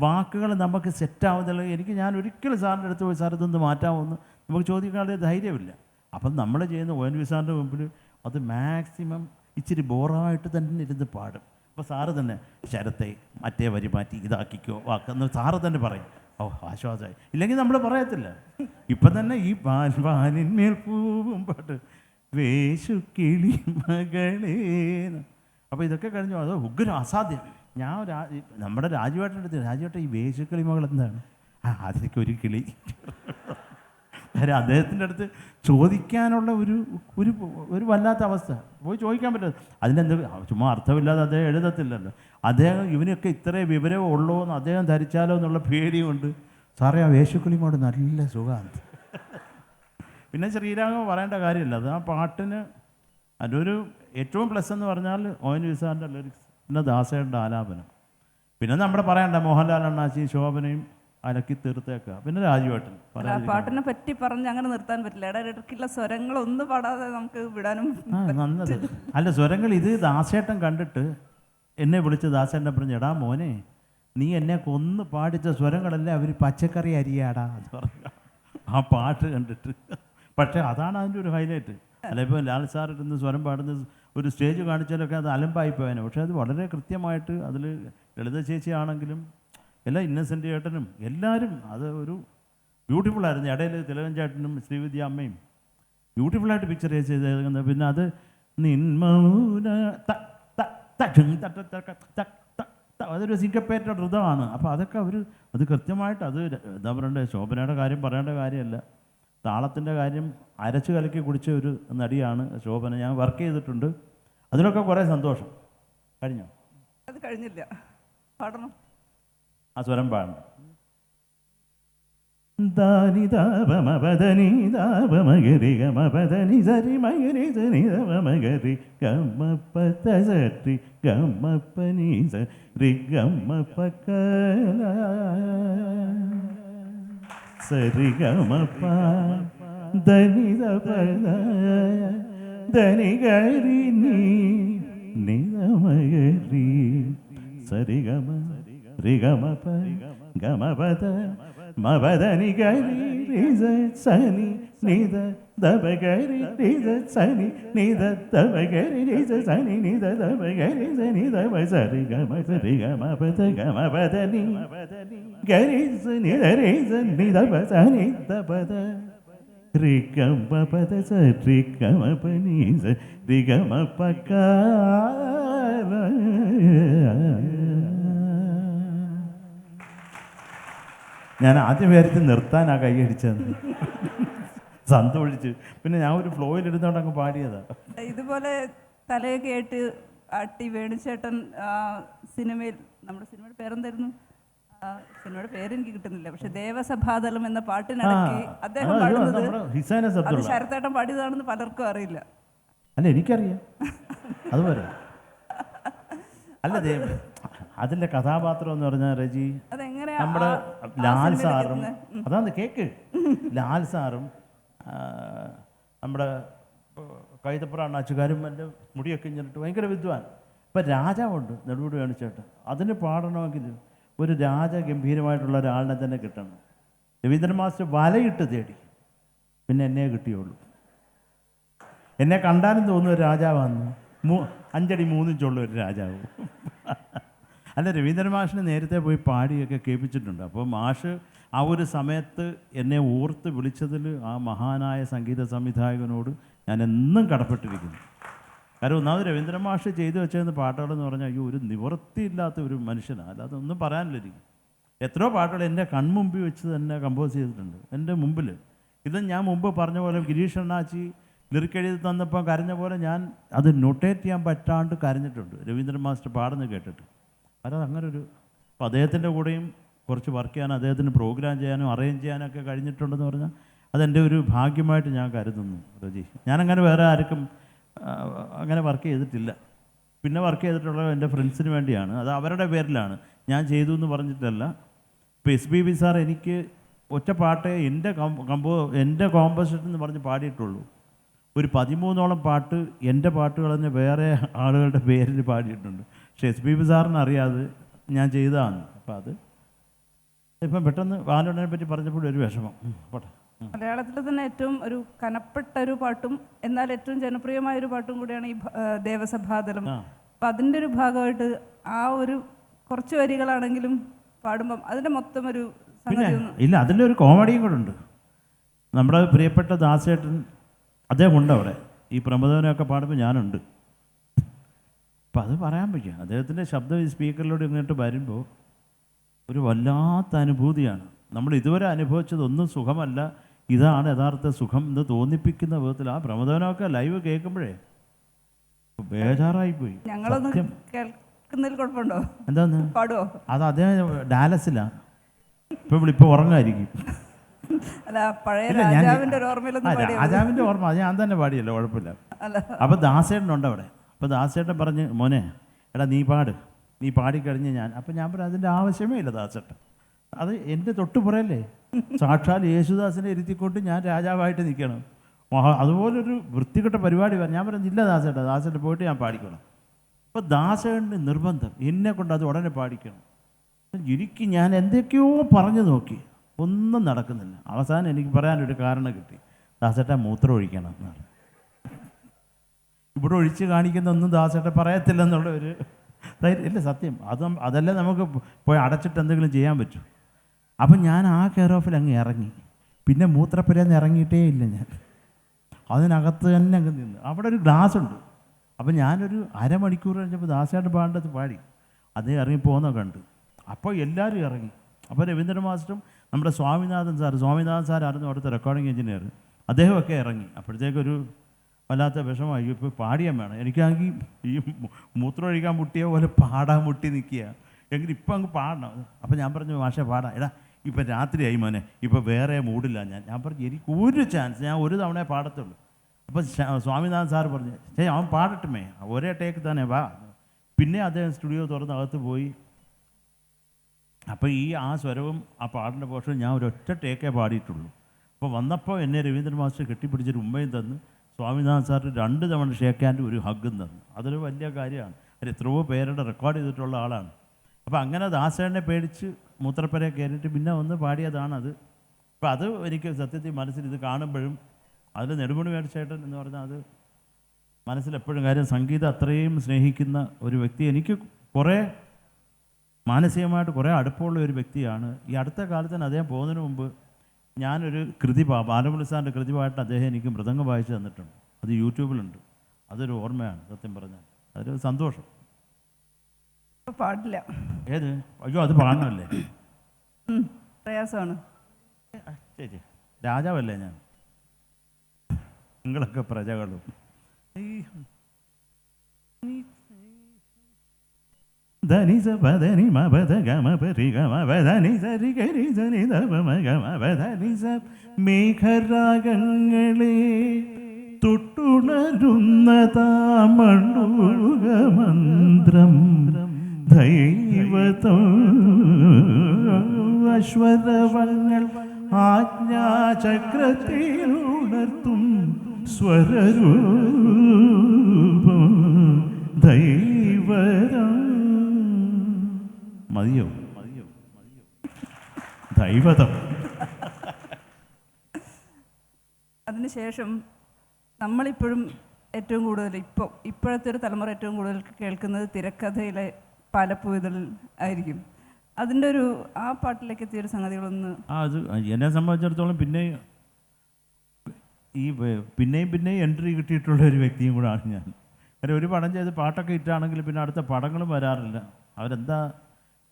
വാക്കുകൾ നമുക്ക് സെറ്റാവുന്നില്ല. ഞാൻ ഒരിക്കലും സാറിൻ്റെ അടുത്ത് പോയി സാർ ഇതൊന്ന് മാറ്റാമെന്ന് നമുക്ക് ചോദിക്കാനുള്ള ധൈര്യമില്ല. അപ്പം നമ്മൾ ചെയ്യുന്ന ONV സാറിൻ്റെ മുമ്പിൽ അത് മാക്സിമം ഇച്ചിരി ബോറായിട്ട് തന്നെ ഇരുന്ന് പാടും. അപ്പോൾ സാറ് തന്നെ ശരത്തെ മറ്റേ വരി മാറ്റി ഇതാക്കിക്കോ വാക്കെന്ന് സാറ് തന്നെ പറയും. ഓ, ആശ്വാസമായി. ഇല്ലെങ്കിൽ നമ്മൾ പറയത്തില്ല. ഇപ്പം തന്നെ ഈ പാലിന്മേൽ പൂവും പാട്ട് വേശുക്കിളി മകളേന്ന്. അപ്പോൾ ഇതൊക്കെ കഴിഞ്ഞു. അത് ഉഗ്രം അസാധ്യം. ഞാൻ നമ്മുടെ രാജുവേട്ടൻ്റെ അടുത്ത്, രാജുവേട്ടൻ ഈ വേശുക്കിളി മകൾ എന്താണ്? അതിലേക്ക് ഒരു കിളി. കാര്യം അദ്ദേഹത്തിൻ്റെ അടുത്ത് ചോദിക്കാനുള്ള ഒരു വല്ലാത്ത അവസ്ഥ. പോയി ചോദിക്കാൻ പറ്റില്ല. അതിനെന്ത് ചുമ്മാ അർത്ഥമില്ലാതെ അദ്ദേഹം എഴുതത്തില്ലല്ലോ. അദ്ദേഹം ഇവനൊക്കെ ഇത്രേ വിവരം ഉള്ളൂ എന്ന് അദ്ദേഹം ധരിച്ചാലോ എന്നുള്ള പേടിയുണ്ട്. സാറേ, ആ വേശുക്കിളിമോട് നല്ല സുഖമാണ്. പിന്നെ ശ്രീരാഗം പറയേണ്ട കാര്യമില്ല. അത് ആ പാട്ടിന് അതൊരു ഏറ്റവും പ്ലസ് എന്ന് പറഞ്ഞാൽ ONV സാറിൻ്റെ ലിറിക്സ്, പിന്നെ ദാസേട്ടൻ്റെ ആലാപനം, പിന്നെ നമ്മുടെ പറയണ്ട മോഹൻലാൽ അണ്ണാച്ചി ശോഭനയും അലക്കി തീർത്തേക്കുക, പിന്നെ രാജുവേട്ടൻ. പാട്ടിനെ പറ്റി പറഞ്ഞ് അങ്ങനെ നിർത്താൻ പറ്റില്ല. ഇടയ്ക്കുള്ള സ്വരങ്ങളൊന്നും പാടാതെ നമുക്ക് വിടാനും നന്നത്. അല്ല, സ്വരങ്ങൾ ഇത് ദാസേട്ടൻ കണ്ടിട്ട് എന്നെ വിളിച്ച് ദാസേട്ടനെ പറഞ്ഞു, എടാ മോനെ, നീ എന്നെ കൊന്ന് പാടിച്ച സ്വരങ്ങളല്ലേ അവർ പച്ചക്കറി അരിയാടാ എന്ന് പറഞ്ഞു ആ പാട്ട് കണ്ടിട്ട്. പക്ഷേ അതാണ് അതിൻ്റെ ഒരു ഹൈലൈറ്റ്. അല്ല, ഇപ്പോൾ ലാൽ സാർ ഇരുന്ന് സ്വരം പാടുന്ന ഒരു സ്റ്റേജ് കാണിച്ചാലൊക്കെ അത് അലമ്പായിപ്പോയനെ. പക്ഷേ അത് വളരെ കൃത്യമായിട്ട് അതിൽ ലളിത ചേച്ചിയാണെങ്കിലും എല്ലാ ഇന്നസെൻ്റ് ചേട്ടനും എല്ലാവരും അത് ഒരു ബ്യൂട്ടിഫുള്ളായിരുന്നു. ഇടയിൽ തിലകൻ ചേട്ടനും ശ്രീവിദ്യ അമ്മയും ബ്യൂട്ടിഫുള്ളായിട്ട് പിക്ചർ ചെയ്തേക്കുന്നത്. പിന്നെ അത് അതൊരു സിങ്കപ്പേറ്റഡ് ഋതമാണ്. അപ്പോൾ അതൊക്കെ അത് കൃത്യമായിട്ട് അത് എന്താ പറയണ്ടേ, ശോഭനയുടെ കാര്യം പറയേണ്ട കാര്യമല്ല. താളത്തിൻ്റെ കാര്യം അരച്ച് കലക്കി കുടിച്ച ഒരു നടിയാണ് ശോഭന. ഞാൻ വർക്ക് ചെയ്തിട്ടുണ്ട്. അതിലൊക്കെ കുറേ സന്തോഷം. കഴിഞ്ഞോ? അത് കഴിഞ്ഞില്ല, പാടണം. ആ സ്വരം പാടണം. ദാനി ദാപമപദനി ദാപമഗരി ഗമപദനി സരി മഗരി സനി ദമഗരി ഗമപത സരി ഗമപനി സരി ഗമപക സരി ഗമപ ധനി ദപദ ധനി ഗരി നീ നിദമഗരി സരി ഗമ രി ഗമപ ഗമപദ മപദനി ഗരി നിദ സനി നിദ ദപഗരി നിദ സനി നിദ ദപഗരി നിദ സനി നിദ ദപഗരി സനി ദപ സരി ഗമപദ ഗമപദനി ഗരി സനി രി സനി ദപ സനി ദപദ രി ഗമപദ സരി ഗമപനി സരി ഗമപക. ഞാൻ ആദ്യം വിചാരിച്ച് നിർത്താൻ ആ കൈയടിച്ചത് സന്തോഷിച്ച്. പിന്നെ ഞാൻ ഒരു ഫ്ലോയിലിരുന്നോണ്ട് അങ്ങ് പാടിയതാണ്. ഇതുപോലെ തലയൊക്കെ ആയിട്ട് ആട്ടി വേണുചേട്ടൻ സിനിമയിൽ, നമ്മുടെ സിനിമയുടെ പേരെന്തായിരുന്നു? സിനിമയുടെ പേരെനിക്ക് കിട്ടുന്നില്ല. പക്ഷെ ദേവസഭാതലം എന്ന പാട്ടിനിടയ്ക്ക് അദ്ദേഹം പാടുന്നത് അത് ശരത്തേട്ടൻ പാടിയതാണെന്ന് പലർക്കും അറിയില്ല. അല്ല, എനിക്കറിയാം. അതുപോലെ അല്ല, അതിൻ്റെ കഥാപാത്രം എന്ന് പറഞ്ഞാൽ രജി, നമ്മുടെ ലാൽ സാറും, അതാണ് കേക്ക്, ലാൽ സാറും നമ്മുടെ കൈതപ്പുറ അണ്ണാച്ചുകാരും എൻ്റെ മുടിയൊക്കെ ഇഞ്ഞിട്ട് ഭയങ്കര വിദ്വാൻ. ഇപ്പം രാജാവുണ്ട് നെടുമുടി വേണിച്ചേട്ടൻ. അതിന് പാടണമെങ്കിൽ ഒരു രാജഗംഭീരമായിട്ടുള്ള ഒരാളിനെ തന്നെ കിട്ടണം. രവീന്ദ്രൻ മാസ്റ്റർ വലയിട്ട് തേടി, പിന്നെ എന്നെ കിട്ടിയുള്ളൂ. എന്നെ കണ്ടാലും തോന്നുന്ന ഒരു രാജാവാന്ന്, 5 അടി 3 ഇഞ്ചുള്ള ഒരു രാജാവ്. അല്ല, രവീന്ദ്രൻ മാഷിനെ നേരത്തെ പോയി പാടിയൊക്കെ കേൾപ്പിച്ചിട്ടുണ്ട്. അപ്പോൾ മാഷ് ആ ഒരു സമയത്ത് എന്നെ ഓർത്ത് വിളിച്ചതിൽ ആ മഹാനായ സംഗീത സംവിധായകനോട് ഞാൻ എന്നും കടപ്പെട്ടിരിക്കുന്നു. കാരണം ഒന്നാമത് രവീന്ദ്രൻ മാഷ് ചെയ്തു വെച്ചിരുന്ന പാട്ടുകളെന്ന് പറഞ്ഞാൽ അയ്യോ, ഒരു നിവൃത്തിയില്ലാത്ത ഒരു മനുഷ്യനാണ്. അല്ലാതെ ഒന്നും പറയാനില്ല എനിക്ക്. എത്രയോ പാട്ടുകൾ എൻ്റെ കൺമുമ്പിൽ വെച്ച് തന്നെ കമ്പോസ് ചെയ്തിട്ടുണ്ട്, എൻ്റെ മുമ്പിൽ. ഇത് ഞാൻ മുമ്പ് പറഞ്ഞ പോലെ ഗിരീഷ് അണ്ണാച്ചി ലിറിക്ക് എഴുതി തന്നപ്പോൾ കരഞ്ഞ പോലെ ഞാൻ അത് നൊട്ടേറ്റ് ചെയ്യാൻ പറ്റാണ്ട് കരഞ്ഞിട്ടുണ്ട് രവീന്ദ്രൻ മാസ്റ്റർ പാടുന്നത് കേട്ടിട്ട്. അത് അങ്ങനെ ഒരു, അപ്പോൾ അദ്ദേഹത്തിൻ്റെ കൂടെയും കുറച്ച് വർക്ക് ചെയ്യാനും അദ്ദേഹത്തിന് പ്രോഗ്രാം ചെയ്യാനും അറേഞ്ച് ചെയ്യാനൊക്കെ കഴിഞ്ഞിട്ടുണ്ടെന്ന് പറഞ്ഞാൽ അതെൻ്റെ ഒരു ഭാഗ്യമായിട്ട് ഞാൻ കരുതുന്നു റജി. ഞാനങ്ങനെ വേറെ ആർക്കും അങ്ങനെ വർക്ക് ചെയ്തിട്ടില്ല. പിന്നെ വർക്ക് ചെയ്തിട്ടുള്ളത് എൻ്റെ ഫ്രണ്ട്സിന് വേണ്ടിയാണ്, അത് അവരുടെ പേരിലാണ്. ഞാൻ ചെയ്തു എന്ന് പറഞ്ഞിട്ടല്ല. ഇപ്പോൾ SPB സാർ എനിക്ക് ഒറ്റ പാട്ടേ എൻ്റെ കോമ്പസിഷൻ എന്ന് പറഞ്ഞ് പാടിയിട്ടുള്ളൂ. ഒരു 13ഓളം പാട്ട് എൻ്റെ പാട്ടുകൾ തന്നെ വേറെ ആളുകളുടെ പേരിൽ പാടിയിട്ടുണ്ട്. പക്ഷേ SPB സാറിന് അറിയാതെ ഞാൻ ചെയ്തതാണ്. അപ്പം അത് ഇപ്പം പെട്ടെന്ന് ബാലുണ്ണനെ പറ്റി പറഞ്ഞപ്പോൾ ഒരു വിഷമം. പോട്ടെ. മലയാളത്തിൽ തന്നെ ഏറ്റവും ഒരു കനപ്പെട്ട ഒരു പാട്ടും എന്നാൽ ഏറ്റവും ജനപ്രിയമായ ഒരു പാട്ടും കൂടിയാണ് ഈ ദേവസഭാതലം. അപ്പം അതിൻ്റെ ഒരു ഭാഗമായിട്ട് ആ ഒരു കുറച്ച് വരികളാണെങ്കിലും പാടുമ്പം അതിൻ്റെ മൊത്തം ഒരു പിന്നെ ഇല്ല, അതിൻ്റെ ഒരു കോമഡിയും കൂടെ ഉണ്ട്. നമ്മുടെ പ്രിയപ്പെട്ട ദാസേട്ടൻ അദ്ദേഹം ഉണ്ട് അവിടെ. ഈ പ്രമോദനൊക്കെ പാടുമ്പോൾ ഞാനുണ്ട്. അപ്പം അത് പറയാൻ പറ്റുക. അദ്ദേഹത്തിൻ്റെ ശബ്ദം ഈ സ്പീക്കറിലൂടെ ഇങ്ങോട്ട് വരുമ്പോൾ ഒരു വല്ലാത്ത അനുഭൂതിയാണ്. നമ്മൾ ഇതുവരെ അനുഭവിച്ചതൊന്നും സുഖമല്ല, ഇതാണ് യഥാർത്ഥ സുഖം എന്ന് തോന്നിപ്പിക്കുന്ന വിധത്തിൽ ആ പ്രമോദനമൊക്കെ ലൈവ് കേൾക്കുമ്പോഴേ ബേജാറായിപ്പോയി. കേൾക്കുന്നതിൽ കുഴപ്പമുണ്ടോ? എന്താന്ന് പാടുവോ? അത് അദ്ദേഹം ഡാലസിലാണ്. ഇപ്പോൾ ഉറങ്ങായിരിക്കും. അല്ല, പഴയ രാജാവിൻ്റെ രാജാവിൻ്റെ ഓർമ്മ അത് ഞാൻ തന്നെ പാടിയല്ലോ, കുഴപ്പമില്ല. അപ്പോൾ ദാസേട്ടനുണ്ട് അവിടെ. അപ്പോൾ ദാസേട്ടൻ പറഞ്ഞ് മോനെ എടാ നീ പാട്, നീ പാടിക്കഴിഞ്ഞ് ഞാൻ. അപ്പം ഞാൻ പറഞ്ഞു അതിൻ്റെ ആവശ്യമേ ഇല്ല ദാസേട്ടൻ, അത് എൻ്റെ തൊട്ട് പുറയല്ലേ, സാക്ഷാൽ യേശുദാസിനെ ഇരുത്തിക്കൊണ്ട് ഞാൻ രാജാവായിട്ട് നിൽക്കണം. അതുപോലൊരു വൃത്തികെട്ട പരിപാടി ഞാൻ പറഞ്ഞില്ല ദാസേട്ടൻ പോയിട്ട് ഞാൻ പാടിക്കണം. അപ്പോൾ ദാസേട്ടന് നിർബന്ധം എന്നെ കൊണ്ട് അത് ഉടനെ പാടിക്കണം. എനിക്ക് ഞാൻ എന്തൊക്കെയോ പറഞ്ഞു നോക്കി, ഒന്നും നടക്കുന്നില്ല. അവസാനം എനിക്ക് പറയാനൊരു കാരണം കിട്ടി, ദാസേട്ടൻ മൂത്രം ഒഴിക്കണം എന്നാണ്. ഇവിടെ ഒഴിച്ച് കാണിക്കുന്ന ഒന്നും ദാസേട്ടൻ പറയത്തില്ലെന്നുള്ള ഒരു ഇല്ല, സത്യം. അതല്ലേ നമുക്ക് പോയി അടച്ചിട്ട് എന്തെങ്കിലും ചെയ്യാൻ പറ്റും. അപ്പം ഞാൻ ആ കെയർ ഓഫിൽ അങ്ങ് ഇറങ്ങി. പിന്നെ മൂത്രപ്പുരയിൽ നിന്ന് ഇറങ്ങിയിട്ടേ ഇല്ല ഞാൻ, അതിനകത്ത് തന്നെ അങ്ങ് നിന്ന്. അവിടെ ഒരു ഗ്ലാസ് ഉണ്ട്. അപ്പം ഞാനൊരു അരമണിക്കൂർ കഴിഞ്ഞപ്പോൾ ദാസേട്ടൻ പാടേണ്ടത് പാടി, അത് ഇറങ്ങി പോകുന്നതൊക്കെ ഉണ്ട്. അപ്പോൾ എല്ലാവരും ഇറങ്ങി. അപ്പോൾ രവീന്ദ്രൻ മാസ്റ്ററും നമ്മുടെ സ്വാമിനാഥൻ സാർ ആയിരുന്നു അവിടുത്തെ റെക്കോർഡിങ് എഞ്ചിനീയർ, അദ്ദേഹമൊക്കെ ഇറങ്ങി. അപ്പോഴത്തേക്കൊരു വല്ലാത്ത വിഷമമായി. ഇപ്പോൾ പാടിയാൻ വേണം. എനിക്കാണെങ്കിൽ ഈ മൂത്രം ഒഴിക്കാൻ മുട്ടിയ പോലെ പാടാൻ മുട്ടി നിൽക്കുക. എങ്കിൽ ഇപ്പം അങ്ങ് പാടണം. അപ്പോൾ ഞാൻ പറഞ്ഞു മാഷേ പാടാം. എടാ ഇപ്പം രാത്രിയായി മോനെ, ഇപ്പോൾ വേറെ മൂഡില്ല ഞാൻ പറഞ്ഞു എനിക്ക് ഒരു ചാൻസ്, ഞാൻ ഒരു തവണ പാടത്തുള്ളൂ. അപ്പോൾ സ്വാമിനാഥൻ സാർ പറഞ്ഞു അവൻ പാടട്ടുമേ, ഒരേ ടേക്ക് തന്നെ വാ. പിന്നെ അദ്ദേഹം സ്റ്റുഡിയോ തുറന്ന് അകത്ത് പോയി. അപ്പോൾ ആ സ്വരവും ആ പാടിൻ്റെ പോർഷനും ഞാൻ ഒരൊറ്റ ടേക്കേ പാടിയിട്ടുള്ളൂ. അപ്പോൾ വന്നപ്പോൾ എന്നെ രവീന്ദ്രൻ മാസ്റ്റർ കെട്ടിപ്പിടിച്ചൊരു ഉമ്മയും തന്ന്, സ്വാമിനാഥൻ സാർ 2 തവണ ഷേക്ക് ഹാൻഡ് ഒരു ഹഗ്ഗും തന്നു. അതൊരു വലിയ കാര്യമാണ്. അത് എത്രയോ പേരുടെ റെക്കോർഡ് ചെയ്തിട്ടുള്ള ആളാണ്. അപ്പോൾ അങ്ങനെ ദാസേട്ടനെ പേടിച്ച് മൂത്രപ്പുര കയറിയിട്ട് പിന്നെ ഒന്ന് പാടിയതാണത്. അപ്പോൾ അത് എനിക്ക് സത്യത്തിൽ മനസ്സിൽ ഇത് കാണുമ്പോഴും അതിൽ നെടുമുടി വേണുചേട്ടൻ എന്ന് പറഞ്ഞാൽ അത് മനസ്സിലെപ്പോഴും കാര്യം. സംഗീതം അത്രയും സ്നേഹിക്കുന്ന ഒരു വ്യക്തി, എനിക്ക് കുറേ മാനസികമായിട്ട് കുറേ അടുപ്പമുള്ള ഒരു വ്യക്തിയാണ്. ഈ അടുത്ത കാലത്ത് തന്നെ അദ്ദേഹം പോകുന്നതിന് മുമ്പ് ഞാനൊരു കൃതി ബാലമുരളി സാറിൻ്റെ കൃതിപായിട്ട് അദ്ദേഹം എനിക്ക് മൃദംഗം വായിച്ചു തന്നിട്ടുണ്ട്. അത് യൂട്യൂബിലുണ്ട്. അതൊരു ഓർമ്മയാണ് സത്യം പറഞ്ഞാൽ. അതൊരു സന്തോഷം. പാടില്ല. ഏത്? അയ്യോ അത് പാടണമല്ലേ, പ്രയാസമാണ് ചേച്ചി. രാജാവല്ലേ ഞാൻ, നിങ്ങളൊക്കെ പ്രജകളും. ധനിസ പദനി മപദ ഗമ പരി ഗമ പദനി സരി ഗരി സനി ധമ ഗമ പദനിസ. മേഘരാഗങ്ങളെ തൊട്ടുണരുന്നതാമണ്ഡൂകമന്ത്രം ദൈവതോ അശ്വരവങ്ങൾ ആജ്ഞാചക്രത്തിൽ ഉണർത്തും സ്വരരൂപം ദൈവരാ. മതിയോ? ദൈവതം. അതിനുശേഷം നമ്മളിപ്പോഴും ഏറ്റവും കൂടുതൽ ഇപ്പോഴത്തെ ഒരു തലമുറ ഏറ്റവും കൂടുതൽ കേൾക്കുന്നത് തിരക്കഥയിലെ പാലപ്പുഴുതൽ ആയിരിക്കും. അതിൻ്റെ ആ പാട്ടിലേക്ക് എത്തിയൊരു സംഗതികളൊന്ന്. അത് എന്നെ സംബന്ധിച്ചിടത്തോളം പിന്നെയും എൻട്രി കിട്ടിയിട്ടുള്ള ഒരു വ്യക്തിയും കൂടാണ് ഞാൻ. കാര്യം ഒരു പടം ചെയ്ത് പാട്ടൊക്കെ ഇട്ടാണെങ്കിൽ പിന്നെ അടുത്ത പടങ്ങളും വരാറില്ല. അവരെന്താ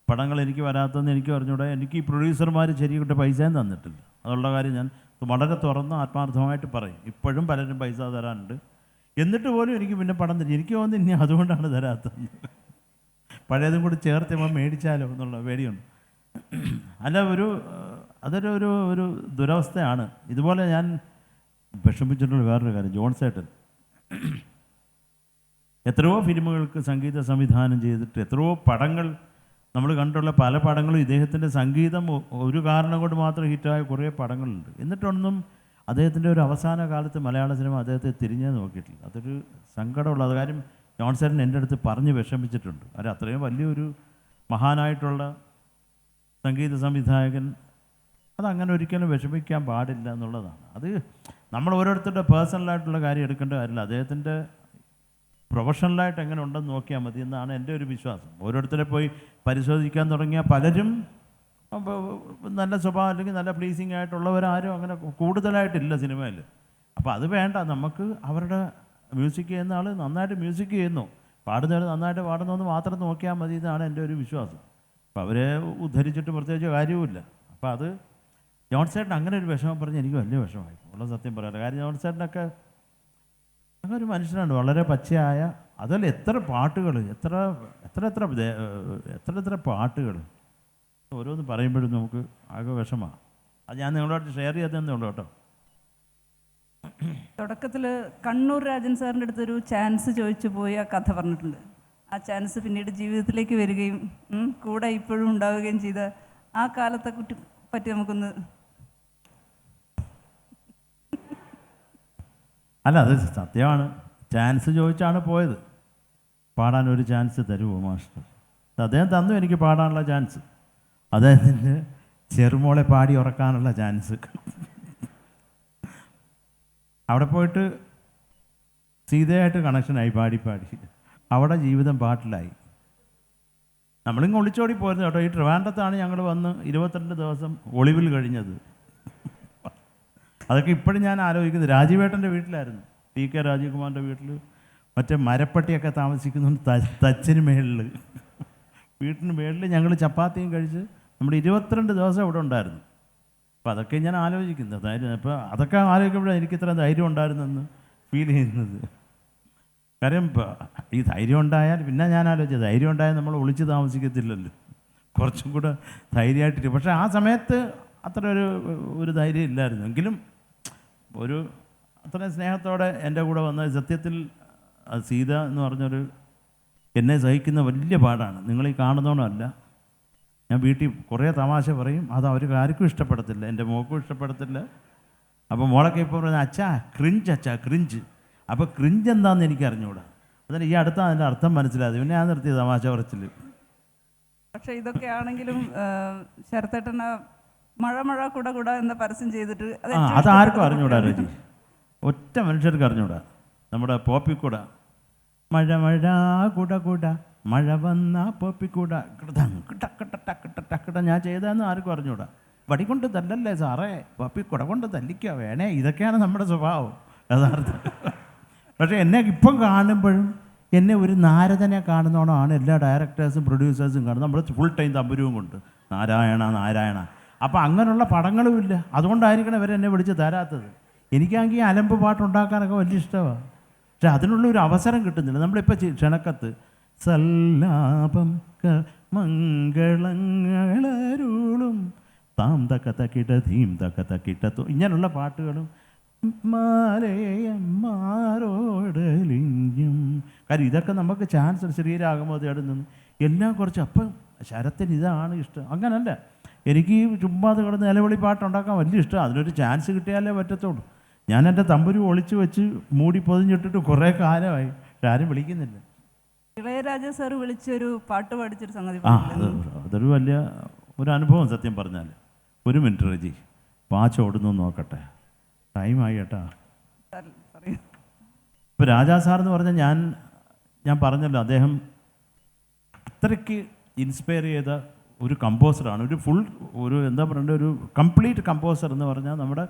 പടങ്ങൾ എനിക്ക് വരാത്തതെന്ന് എനിക്ക് അറിഞ്ഞൂടെ. എനിക്ക് ഈ പ്രൊഡ്യൂസർമാർ ശരിയായിട്ട് പൈസയും തന്നിട്ടില്ല. അതുള്ള കാര്യം ഞാൻ വളരെ തുറന്ന് ആത്മാർത്ഥമായിട്ട് പറയും. ഇപ്പോഴും പലരും പൈസ തരാനുണ്ട്, എന്നിട്ട് പോലും എനിക്ക് പിന്നെ പടം തരും. എനിക്ക് തോന്നുന്നു ഇനി അതുകൊണ്ടാണ് തരാത്തത്. പഴയതും കൂടി ചേർത്ത് മേടിച്ചാലോ എന്നുള്ള പേടിയുണ്ട്. അല്ല, അതൊരു ദുരവസ്ഥയാണ്. ഇതുപോലെ ഞാൻ വിഷമിച്ചിട്ടുള്ള വേറൊരു കാര്യം, ജോൺസേട്ടൻ എത്രയോ ഫിലിമുകൾക്ക് സംഗീത സംവിധാനം ചെയ്തിട്ട് എത്രയോ പടങ്ങൾ നമ്മൾ കണ്ടുള്ള പല പടങ്ങളും ഇദ്ദേഹത്തിൻ്റെ സംഗീതം ഒരു കാരണം കൊണ്ട് മാത്രം ഹിറ്റായ കുറേ പടങ്ങളുണ്ട്. എന്നിട്ടൊന്നും അദ്ദേഹത്തിൻ്റെ ഒരു അവസാന കാലത്ത് മലയാള സിനിമ അദ്ദേഹത്തെ തിരിഞ്ഞേ നോക്കിയിട്ടില്ല. അതൊരു സങ്കടമുള്ളത്. കാര്യം ജോൺസേട്ടൻ എൻ്റെ അടുത്ത് പറഞ്ഞ് വിഷമിച്ചിട്ടുണ്ട്. അത് അത്രയും വലിയൊരു മഹാനായിട്ടുള്ള സംഗീത സംവിധായകൻ അതങ്ങനെ ഒരിക്കലും വിഷമിക്കാൻ പാടില്ല എന്നുള്ളതാണ്. അത് നമ്മൾ ഓരോരുത്തരുടെ പേഴ്സണലായിട്ടുള്ള കാര്യം എടുക്കേണ്ട കാര്യമില്ല. അദ്ദേഹത്തിൻ്റെ പ്രൊഫഷണലായിട്ട് എങ്ങനെ ഉണ്ടെന്ന് നോക്കിയാൽ മതി എന്നാണ് എൻ്റെ ഒരു വിശ്വാസം. ഓരോരുത്തരെ പോയി പരിശോധിക്കാൻ തുടങ്ങിയാൽ പലരും നല്ല സ്വഭാവം അല്ലെങ്കിൽ നല്ല പ്ലീസിങ് ആയിട്ടുള്ളവരാരും അങ്ങനെ കൂടുതലായിട്ടില്ല സിനിമയിൽ. അപ്പോൾ അത് വേണ്ട. നമുക്ക് അവരുടെ മ്യൂസിക് ചെയ്യുന്ന ആൾ നന്നായിട്ട് മ്യൂസിക് ചെയ്യുന്നു, പാടുന്നവർ നന്നായിട്ട് പാടുന്നതെന്ന് മാത്രം നോക്കിയാൽ മതി എന്നാണ് എൻ്റെ ഒരു വിശ്വാസം. അപ്പോൾ അവരെ ഉദ്ധരിച്ചിട്ട് പ്രത്യേകിച്ച് കാര്യവുമില്ല. അപ്പോൾ അത് ജോൺസേട്ടൻ അങ്ങനെ ഒരു വിഷമം പറഞ്ഞ് എനിക്ക് വലിയ വിഷമമായി, ഉള്ള സത്യം പറയാറ്. കാര്യം ജോൺസേട്ടനൊക്കെ അങ്ങനെ ഒരു മനുഷ്യനാണ്, വളരെ പച്ചയായ. അതല്ല, എത്ര പാട്ടുകൾ, എത്ര പാട്ടുകൾ ഓരോന്ന് പറയുമ്പോഴും നമുക്ക് ആകെ വിഷമമാണ്. അത് ഞാൻ നിങ്ങളോട് ഷെയർ ചെയ്തതന്നേ ഉള്ളൂ കേട്ടോ. തുടക്കത്തിൽ കണ്ണൂർ രാജൻ സാറിൻ്റെ അടുത്തൊരു ചാൻസ് ചോദിച്ചു പോയി ആ കഥ പറഞ്ഞിട്ടുണ്ട്. ആ ചാൻസ് പിന്നീട് ജീവിതത്തിലേക്ക് വരികയും കൂടെ ഇപ്പോഴും ഉണ്ടാവുകയും ചെയ്ത ആ കാലത്തെ പറ്റി നമുക്കൊന്ന്. അല്ല, അത് സത്യമാണ്. ചാൻസ് ചോദിച്ചാണ് പോയത്. പാടാൻ ഒരു ചാൻസ് തരുമോ മാസ്റ്റർ? അദ്ദേഹം തന്നു എനിക്ക് പാടാനുള്ള ചാൻസ്. അദ്ദേഹത്തിൻ്റെ ചെറുമോളെ പാടി ഉറക്കാനുള്ള ചാൻസ്. അവിടെ പോയിട്ട് സീതയായിട്ട് കണക്ഷനായി പാടി അവിടെ ജീവിതം പാട്ടിലായി. നമ്മളിങ്ങ് ഒളിച്ചോടി പോയിരുന്നു കേട്ടോ. ഈ ട്രിവാൻഡ്രത്താണ് ഞങ്ങൾ വന്ന് 22 ദിവസം ഒളിവിൽ കഴിഞ്ഞത്. അതൊക്കെ ഇപ്പോഴും ഞാൻ ആലോചിക്കുന്നത്. രാജീവേട്ടൻ്റെ വീട്ടിലായിരുന്നു, TK രാജീവ്കുമാറിൻ്റെ വീട്ടിൽ. മറ്റേ മരപ്പട്ടിയൊക്കെ താമസിക്കുന്നുണ്ട് തച്ചിന് മേളിൽ, വീട്ടിന് മേളിൽ ഞങ്ങൾ ചപ്പാത്തിയും കഴിച്ച് നമ്മൾ 22 ദിവസം ഇവിടെ ഉണ്ടായിരുന്നു. അപ്പോൾ അതൊക്കെ ഞാൻ ആലോചിക്കുന്നത്. ധൈര്യം, അപ്പോൾ അതൊക്കെ ആലോചിക്കുമ്പോഴാണ് എനിക്കിത്ര ധൈര്യം ഉണ്ടായിരുന്നെന്ന് ഫീൽ ചെയ്യുന്നത്. കാര്യം ഈ ധൈര്യം ഉണ്ടായാൽ പിന്നെ ഞാൻ ആലോചിച്ചത്, ധൈര്യം ഉണ്ടായാൽ നമ്മൾ ഒളിച്ച് താമസിക്കത്തില്ലല്ലോ, കുറച്ചും കൂടെ ധൈര്യമായിട്ടിരിക്കും. പക്ഷേ ആ സമയത്ത് അത്ര ഒരു ധൈര്യം ഇല്ലായിരുന്നു. എങ്കിലും അത്രയും സ്നേഹത്തോടെ എൻ്റെ കൂടെ വന്ന സത്യത്തിൽ സീത എന്ന് പറഞ്ഞൊരു എന്നെ സഹിക്കുന്ന വലിയ പാടാണ്. നിങ്ങൾ ഈ കാണുന്നോണമല്ല, ഞാൻ വീട്ടിൽ കുറേ തമാശ പറയും, അത് അവർക്ക് ആർക്കും ഇഷ്ടപ്പെടത്തില്ല, എൻ്റെ മോൾക്കും ഇഷ്ടപ്പെടത്തില്ല. അപ്പോൾ മോളൊക്കെ ഇപ്പോൾ പറഞ്ഞാൽ അച്ഛാ ക്രിഞ്ച്. അപ്പോൾ ക്രിഞ്ച് എന്താണെന്ന് എനിക്ക് അറിഞ്ഞുകൂടാ. അതിന് ഈ അടുത്ത അതിൻ്റെ അർത്ഥം മനസ്സിലായത്. പിന്നെ ഞാൻ നിർത്തിയ തമാശ പറച്ചിൽ. പക്ഷേ ഇതൊക്കെ ആണെങ്കിലും ശരത്തേട്ടന മഴ കുട എന്ന പരസ്യം ചെയ്തിട്ട് അതാർക്കും അറിഞ്ഞൂടാ രജി, ഒറ്റ മനുഷ്യർക്ക് അറിഞ്ഞൂടാ. നമ്മുടെ പോപ്പിക്കൂട, മഴ കുട മഴ വന്ന പോപ്പിക്കൂട കിട്ട ഞാൻ ചെയ്തതെന്ന് ആർക്കും അറിഞ്ഞൂടാ. വടികൊണ്ട് തല്ലല്ലേ സാറേ, പോപ്പിക്കുട കൊണ്ട് തല്ലിക്കുക വേണേ, ഇതൊക്കെയാണ് നമ്മുടെ സ്വഭാവം യഥാർത്ഥം. പക്ഷേ എന്നെ ഇപ്പം കാണുമ്പോഴും എന്നെ ഒരു നാരദനെ കാണുന്നോണമാണ് എല്ലാ ഡയറക്ടേഴ്സും പ്രൊഡ്യൂസേഴ്സും കാണുന്നത്. നമ്മൾ ഫുൾ ടൈം തമ്പുരുവും കൊണ്ട് നാരായണ. അപ്പോൾ അങ്ങനെയുള്ള പടങ്ങളുമില്ല. അതുകൊണ്ടായിരിക്കണം ഇവരെന്നെ വിളിച്ച് തരാത്തത്. എനിക്കാണെങ്കിൽ അലമ്പ് പാട്ടുണ്ടാക്കാനൊക്കെ വലിയ ഇഷ്ടമാണ്. പക്ഷെ അതിനുള്ളൊരു അവസരം കിട്ടുന്നില്ല. നമ്മളിപ്പോൾ ക്ഷണക്കത്ത് സല്ലാപം മംഗളങ്ങളരുളും താം തക്കത്തക്കിട്ട ധീം തക്കത്തക്കിട്ടത്തോ ഇങ്ങനെയുള്ള പാട്ടുകളും മാരോടലിഞ്ഞും. കാര്യം ഇതൊക്കെ നമുക്ക് ചാൻസ് ശരീരമാകുമ്പോൾ തേടുന്നു എല്ലാം കുറച്ച്. അപ്പം ശരത്തിന് ഇതാണ് ഇഷ്ടം. അങ്ങനല്ല, എനിക്ക് ചുമ്മാ അത് കിടന്ന് നിലവിളി പാട്ടുണ്ടാക്കാൻ വലിയ ഇഷ്ടം. അതിനൊരു ചാൻസ് കിട്ടിയാലേ പറ്റത്തുള്ളൂ. ഞാൻ എൻ്റെ തമ്പുരു ഒളിച്ച് വെച്ച് മൂടി പൊതിഞ്ഞിട്ടിട്ട് കുറേ കാലമായി, പക്ഷെ ആരും വിളിക്കുന്നില്ല. ഇളയരാജ സാർ വിളിച്ചൊരു പാട്ട് പാടിച്ചൊരു സംഗതി. അതൊരു വലിയ ഒരു അനുഭവം സത്യം പറഞ്ഞാൽ. 1 മിനിറ്റ് റജി, വാച്ച് ഓടുന്നു നോക്കട്ടെ. ടൈമായി കേട്ടോ. പറയൂ. ഇപ്പോൾ രാജാ സാർ എന്ന് പറഞ്ഞാൽ ഞാൻ പറഞ്ഞല്ലോ, അദ്ദേഹം അത്രയ്ക്ക് ഇൻസ്പയർ ചെയ്ത ഒരു കമ്പോസറാണ്. ഒരു എന്താ പറയണ്ട, ഒരു കംപ്ലീറ്റ് കമ്പോസർ എന്ന് പറഞ്ഞാൽ നമ്മുടെ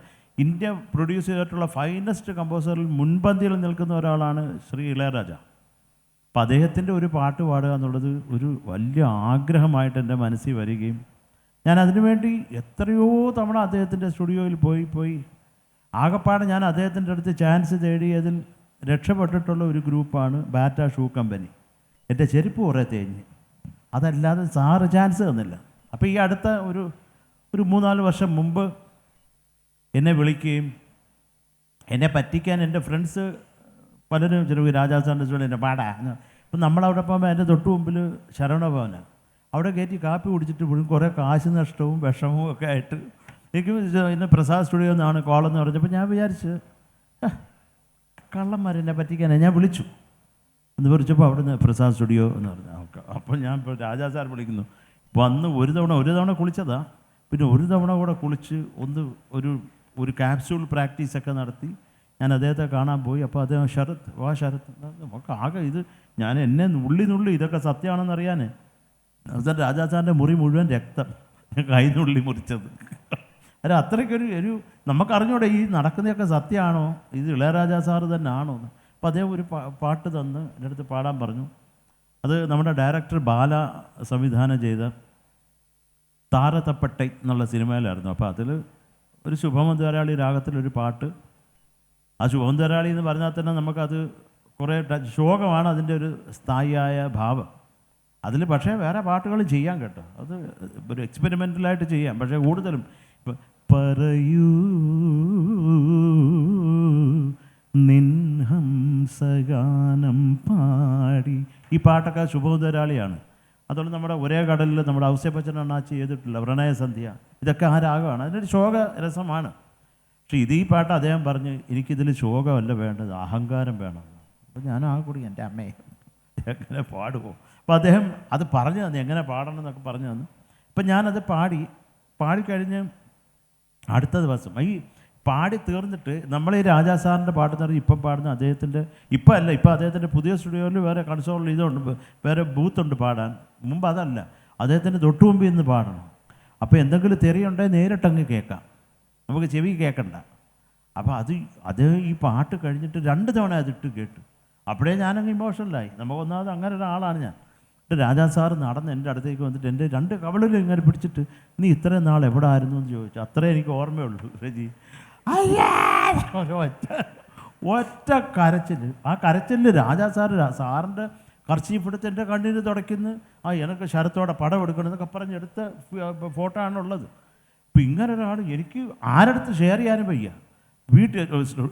ഇന്ത്യ പ്രൊഡ്യൂസ് ചെയ്തിട്ടുള്ള ഫൈനസ്റ്റ് കമ്പോസറിൽ മുൻപന്തിയിൽ നിൽക്കുന്ന ഒരാളാണ് ശ്രീ ഇളയരാജ. അപ്പം അദ്ദേഹത്തിൻ്റെ ഒരു പാട്ട് പാടുക എന്നുള്ളത് ഒരു വലിയ ആഗ്രഹമായിട്ട് എൻ്റെ മനസ്സിൽ വരികയും ഞാൻ അതിനുവേണ്ടി എത്രയോ തവണ അദ്ദേഹത്തിൻ്റെ സ്റ്റുഡിയോയിൽ പോയി ആകപ്പാടെ ഞാൻ അദ്ദേഹത്തിൻ്റെ അടുത്ത് ചാൻസ് തേടി അതിൽ രക്ഷപ്പെട്ടിട്ടുള്ള ഒരു ഗ്രൂപ്പാണ് ബാറ്റ ഷൂ കമ്പനി. എൻ്റെ ചെരുപ്പ് കുറേ തേഞ്ഞ്, അതല്ലാതെ സാറ് ചാൻസ് തന്നില്ല. അപ്പോൾ ഈ അടുത്ത ഒരു 3-4 വർഷം മുമ്പ് എന്നെ വിളിക്കുകയും എന്നെ പറ്റിക്കാൻ എൻ്റെ ഫ്രണ്ട്സ് പലരും ചെറിയ രാജാ സാറിൻ്റെ ചൊല്ലി എന്നെ പാടാ. അപ്പം നമ്മളവിടെ പോകുമ്പോൾ എൻ്റെ തൊട്ട് മുമ്പിൽ ശരവണഭവനാണ്. അവിടെ കയറ്റി കാപ്പി കുടിച്ചിട്ട് പോലും കുറേ കാശ് നഷ്ടവും വിഷമവും ഒക്കെ ആയിട്ട് എനിക്ക് ഇന്ന് പ്രസാദ് സ്റ്റുഡിയോ എന്നാണ് കോളെന്ന് പറഞ്ഞപ്പോൾ ഞാൻ വിചാരിച്ച് കള്ളന്മാരെന്നെ പറ്റിക്കാനാണ്. ഞാൻ വിളിച്ചു എന്ന് വിളിച്ചപ്പോൾ അവിടെ നിന്ന് പ്രസാദ് സ്റ്റുഡിയോ എന്ന് പറഞ്ഞു. അപ്പോൾ ഞാൻ ഇപ്പോൾ രാജാ സാർ വിളിക്കുന്നു. വന്ന് ഒരു തവണ കുളിച്ചതാ. പിന്നെ ഒരു തവണ കൂടെ കുളിച്ച് ഒരു ക്യാപ്സ്യൂൾ പ്രാക്ടീസൊക്കെ നടത്തി ഞാൻ അദ്ദേഹത്തെ കാണാൻ പോയി. അപ്പോൾ അദ്ദേഹം ശരത് നമുക്ക് ആകെ ഇത് ഞാൻ എന്നെ നുള്ളി ഇതൊക്കെ സത്യമാണെന്ന് അറിയാൻ അവസാനം രാജാ സാറിൻ്റെ മുറി മുഴുവൻ രക്തം കൈനുള്ളി മുറിച്ചത്. അല്ല അത്രയ്ക്കൊരു നമുക്കറിഞ്ഞൂടെ ഈ നടക്കുന്നതൊക്കെ സത്യമാണോ, ഇത് ഇളയരാജാ സാറ് തന്നെ ആണോ എന്ന്. അപ്പോൾ അദ്ദേഹം ഒരു പാട്ട് തന്ന് എൻ്റെ അടുത്ത് പാടാൻ പറഞ്ഞു. അത് നമ്മുടെ ഡയറക്ടർ ബാല സംവിധാനം ചെയ്ത താരതപ്പട്ടൈ എന്നുള്ള സിനിമയിലായിരുന്നു. അപ്പോൾ അതിൽ ഒരു ശുഭമന്താരാളി രാഗത്തിലൊരു പാട്ട്. ആ ശുഭമന്താരാളി എന്ന് പറഞ്ഞാൽ തന്നെ നമുക്കത് കുറേ ശോകമാണ് അതിൻ്റെ ഒരു സ്ഥായിയായ ഭാവം. അതിൽ പക്ഷേ വേറെ പാട്ടുകൾ ചെയ്യാം കേട്ടോ, അത് ഒരു എക്സ്പെരിമെൻ്റലായിട്ട് ചെയ്യാം. പക്ഷേ കൂടുതലും ഇപ്പം പറയൂ നിൻഹംസഗാനം പാടി, ഈ പാട്ടൊക്കെ ശുഭോദരാളിയാണ്. അതുകൊണ്ട് നമ്മുടെ ഒരേ കടലിൽ നമ്മുടെ ഔസ്യപ്പച്ചൻ അണ്ണാച്ചി ചെയ്തിട്ടില്ല പ്രണയസന്ധ്യ, ഇതൊക്കെ ആ രാഗമാണ്, അതിനൊരു ശോക രസമാണ്. പക്ഷേ ഈ പാട്ട് അദ്ദേഹം പറഞ്ഞ് എനിക്കിതിൽ ശോകമല്ല വേണ്ടത്, അഹങ്കാരം വേണം. അപ്പോൾ ഞാൻ ആ കൂടി എൻ്റെ അമ്മയെ എങ്ങനെ പാടുമോ. അപ്പോൾ അദ്ദേഹം അത് പറഞ്ഞു തന്നു, എങ്ങനെ പാടണം എന്നൊക്കെ പറഞ്ഞു തന്നു. അപ്പം ഞാനത് പാടിക്കഴിഞ്ഞ് അടുത്ത ദിവസം ഈ പാടി തീർന്നിട്ട് നമ്മൾ ഈ രാജാ സാറിൻ്റെ പാട്ട് പറഞ്ഞ് ഇപ്പം പാടുന്ന അദ്ദേഹത്തിൻ്റെ ഇപ്പം അദ്ദേഹത്തിൻ്റെ പുതിയ സ്റ്റുഡിയോയിൽ വേറെ കൺസോളിൽ ഇതുണ്ട്, വേറെ ബൂത്തുണ്ട് പാടാൻ. മുമ്പ് അതല്ല, അദ്ദേഹത്തിൻ്റെ തൊട്ടു മുമ്പിൽ നിന്ന് പാടണം. അപ്പോൾ എന്തെങ്കിലും തെറിയുണ്ടെങ്കിൽ നേരിട്ടങ്ങ് കേൾക്കാം, നമുക്ക് ചെവി കേൾക്കണ്ട. അപ്പോൾ അത് ഈ പാട്ട് കഴിഞ്ഞിട്ട് 2 തവണ അതിട്ട് കേട്ടു. അപ്പോഴേ ഞാനങ്ങ് ഇമോഷണലായി. നമുക്കൊന്നാമത് അങ്ങനെ ഒരാളാണ് ഞാൻ. എന്നിട്ട് രാജാ സാറ് നടന്ന് എൻ്റെ അടുത്തേക്ക് വന്നിട്ട് എൻ്റെ 2 കവളിലും ഇങ്ങനെ പിടിച്ചിട്ട് നീ ഇത്രയും നാൾ എവിടെ ആയിരുന്നു എന്ന് ചോദിച്ചു. അത്രേ എനിക്ക് ഓർമ്മയുള്ളൂ രജി. ഒറ്റ കരച്ചിൽ. ആ കരച്ചിലിൽ രാജാ സാറിൻ്റെ കർച്ചീഫ് എടുത്ത് എൻ്റെ കണ്ണിന് തുടയ്ക്കുന്നു. എനിക്ക് ശരത്തോടെ പടം എടുക്കണമെന്നൊക്കെ പറഞ്ഞെടുത്ത ഫോട്ടോ ആണുള്ളത്. അപ്പം ഇങ്ങനെ ഒരാൾ എനിക്ക് ആരടുത്ത് ഷെയർ ചെയ്യാനും വയ്യ.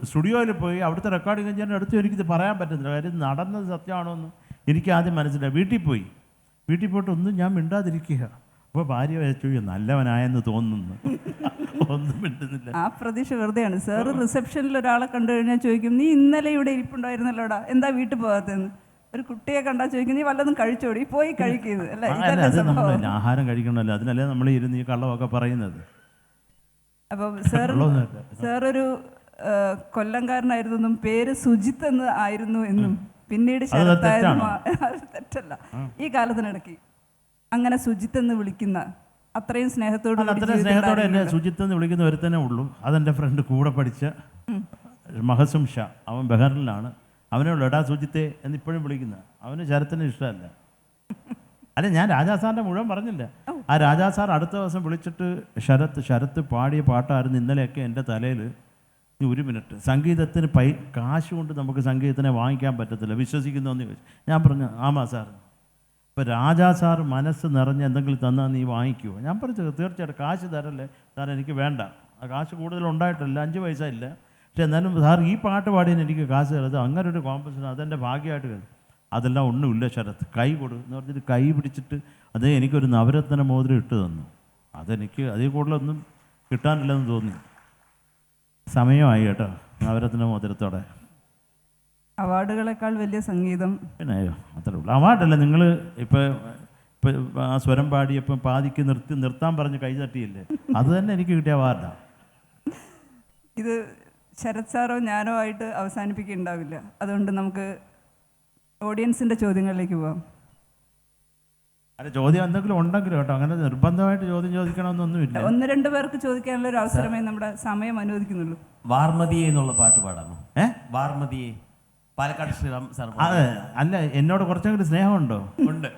സ്റ്റുഡിയോയിൽ പോയി അവിടുത്തെ റെക്കോർഡിങ് എഞ്ചിനീയറിൻ്റെ അടുത്ത് എനിക്കിത് പറയാൻ പറ്റുന്നില്ല. കാര്യം നടന്നത് സത്യമാണോ എന്ന് എനിക്ക് ആദ്യം മനസ്സിലായി. വീട്ടിൽ പോയിട്ട് ഒന്നും ഞാൻ മിണ്ടാതിരിക്കുക. അപ്പോൾ ഭാര്യ വെച്ചു നല്ലവനായെന്ന് തോന്നുന്നു, ഒന്നും മിണ്ടുന്നില്ല. ആ പ്രതീക്ഷ വെറുതെയാണ്. സാറ് റിസപ്ഷനിൽ ഒരാളെ കണ്ടു കഴിഞ്ഞാൽ ചോദിക്കും നീ ഇന്നലെ ഇവിടെ ഇരിപ്പുണ്ടായിരുന്നല്ലോടാ, എന്താ വീട്ടിൽ പോകാത്തതെന്ന്. ഒരു കുട്ടിയെ കണ്ടാൽ ചോദിക്കും നീ വല്ലതും കഴിച്ചോടി, പോയി കഴിക്കുന്നത് അല്ലേ. അത് നമ്മൾ ആഹാരം കഴിക്കണമല്ലോ, അതിനല്ലേ നമ്മൾ ഇരുന്ന് ഈ കള്ളമൊക്കെ പറയുന്നത്. അപ്പം സാറൊരു കൊല്ലംകാരനായിരുന്നു എന്നും പേര് സുജിത്ത് എന്ന് ആയിരുന്നു എന്നും പിന്നീട് ശരത്തായിരുന്നു. അത് തെറ്റല്ല. ഈ കാലത്തിനിടയ്ക്ക് അങ്ങനെ സുജിത്ത് എന്ന് വിളിക്കുന്ന അത്രയും സ്നേഹത്തോടെ എന്നെ സുജിത്ത് എന്ന് വിളിക്കുന്ന ഒരുത്തന്നെ ഉള്ളൂ. അതെൻ്റെ ഫ്രണ്ട് കൂടെ പഠിച്ച മഹസും ഷാ, അവൻ ബഹറിലാണ്. അവനെ ഉള്ളു എടാ സുജിത്തെ എന്നിപ്പോഴും വിളിക്കുന്നത്. അവന് ശരത്തിന് ഇഷ്ടമല്ല. അല്ല, ഞാൻ രാജാ സാറിൻ്റെ മുഴുവൻ പറഞ്ഞില്ല. ആ രാജാ സാർ അടുത്ത ദിവസം വിളിച്ചിട്ട് ശരത്ത് പാടിയ പാട്ടായിരുന്നു ഇന്നലെയൊക്കെ എൻ്റെ തലയിൽ. ഒരു മിനിറ്റ്, സംഗീതത്തിന് കാശ് കൊണ്ട് നമുക്ക് സംഗീതത്തിനെ വാങ്ങിക്കാൻ പറ്റത്തില്ല, വിശ്വസിക്കുന്നു എന്ന് ചോദിച്ചു. ഞാൻ പറഞ്ഞു ആമാ സാർ. ഇപ്പോൾ രാജാ സാർ മനസ്സ് നിറഞ്ഞ് എന്തെങ്കിലും തന്നാൽ നീ വാങ്ങിക്കുമോ? ഞാൻ പറഞ്ഞു തീർച്ചയായിട്ടും, കാശ് തരല്ലേ സാർ, എനിക്ക് വേണ്ട, ആ കാശ് കൂടുതലുണ്ടായിട്ടില്ല, 5 പൈസ ഇല്ല. പക്ഷെ എന്നാലും സാർ ഈ പാട്ട് പാടിയതിന് എനിക്ക് കാശ് തരുന്നത്, അങ്ങനെ ഒരു കോമ്പൻസേഷൻ അതെൻ്റെ ഭാഗ്യമായിട്ട് കരുതി. അതെല്ലാം ഒന്നുമില്ല ശരത്ത്, കൈ കൊടു എന്ന് പറഞ്ഞിട്ട് കൈ പിടിച്ചിട്ട് അതേ എനിക്കൊരു നവരത്ന മോതിരം ഇട്ട് തന്നു. അതെനിക്ക് അതിൽ കൂടുതലൊന്നും കിട്ടാനില്ലെന്ന് തോന്നി. സമയമായി കേട്ടോ നവരത്ന മോതിരത്തോടെ. അവാർഡുകളെക്കാൾ വലിയ സംഗീതം പിന്നെ അത്രേ ഉള്ളൂ. അവാർഡല്ല, നിങ്ങൾ ഇപ്പം ആ സ്വരം പാടിയപ്പം പാതിക്ക് നിർത്താൻ പറഞ്ഞ് കൈ തട്ടിയില്ലേ, അത് തന്നെ എനിക്ക് കിട്ടിയ അവാർഡാണ്. ഇത് ശരത് സാറോ ഞാനോ ആയിട്ട് അവസാനിപ്പിക്കുന്നുണ്ടാവില്ല. അതുകൊണ്ട് നമുക്ക് ഓഡിയൻസിൻ്റെ ചോദ്യങ്ങളിലേക്ക് പോവാം. അല്ല, ചോദ്യം എന്തെങ്കിലും ഉണ്ടെങ്കിലും കേട്ടോ, അങ്ങനെ നിർബന്ധമായിട്ട് ചോദ്യം ചോദിക്കണമെന്നൊന്നുമില്ല. 1-2 പേർക്ക് ചോദിക്കാനുള്ള ഒരു അവസരമേ നമ്മുടെ സമയം അനുവദിക്കുന്നുള്ളൂ. വാർമതിയെ എന്നുള്ള പാട്ട് പാടാമോ? വാർമതിയെ, പാലക്കാട് ശ്രീറാം സാർ. അതെ, അല്ല, എന്നോട് കുറച്ചെങ്കിലും സ്നേഹമുണ്ടോ? ഉണ്ട്.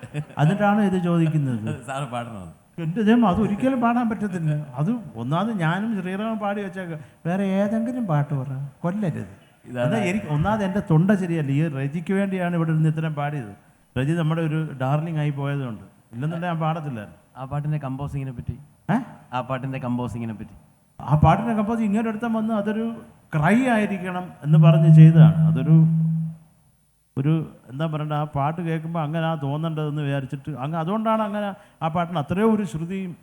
എന്നിട്ടാണ് ഇത് ചോദിക്കുന്നത്. സാറ് പാടണം. എൻ്റെ ദൈവം, അത് ഒരിക്കലും പാടാൻ പറ്റത്തില്ല. അത് ഒന്നാമത് ഞാനും ശ്രീറാമും പാടി വെച്ചേക്കാം. വേറെ ഏതെങ്കിലും പാട്ട് പറ, കൊല്ലരുത്. അതാ എനിക്ക് ഒന്നാമത് എൻ്റെ തൊണ്ട ശരിയല്ല. ഈ റജിക്ക് വേണ്ടിയാണ് ഇവിടെ നിന്ന് ഇത്രയും പാടിയത്. റജി നമ്മുടെ ഒരു ഡാർലിംഗ് ആയി പോയതുകൊണ്ട്, ഇല്ലെന്നുണ്ടെങ്കിൽ ഞാൻ പാടത്തില്ലായിരുന്നു. ആ പാട്ടിന്റെ കമ്പോസിങ്ങിനെ പറ്റി, ആ പാട്ടിന്റെ കമ്പോസിങ്ങിനെ പറ്റി, ആ പാട്ടിനെ കമ്പോസ് ഇങ്ങനെ എടുത്താൽ വന്ന് അതൊരു ക്രൈ ആയിരിക്കണം എന്ന് പറഞ്ഞ് ചെയ്തതാണ്. ഒരു എന്താ പറയണ്ട, ആ പാട്ട് കേൾക്കുമ്പോൾ അങ്ങനെ ആ തോന്നേണ്ടതെന്ന് വിചാരിച്ചിട്ട് അതുകൊണ്ടാണ് അങ്ങനെ ആ പാട്ടിന് അത്രയോ ഒരു ശ്രുതിയും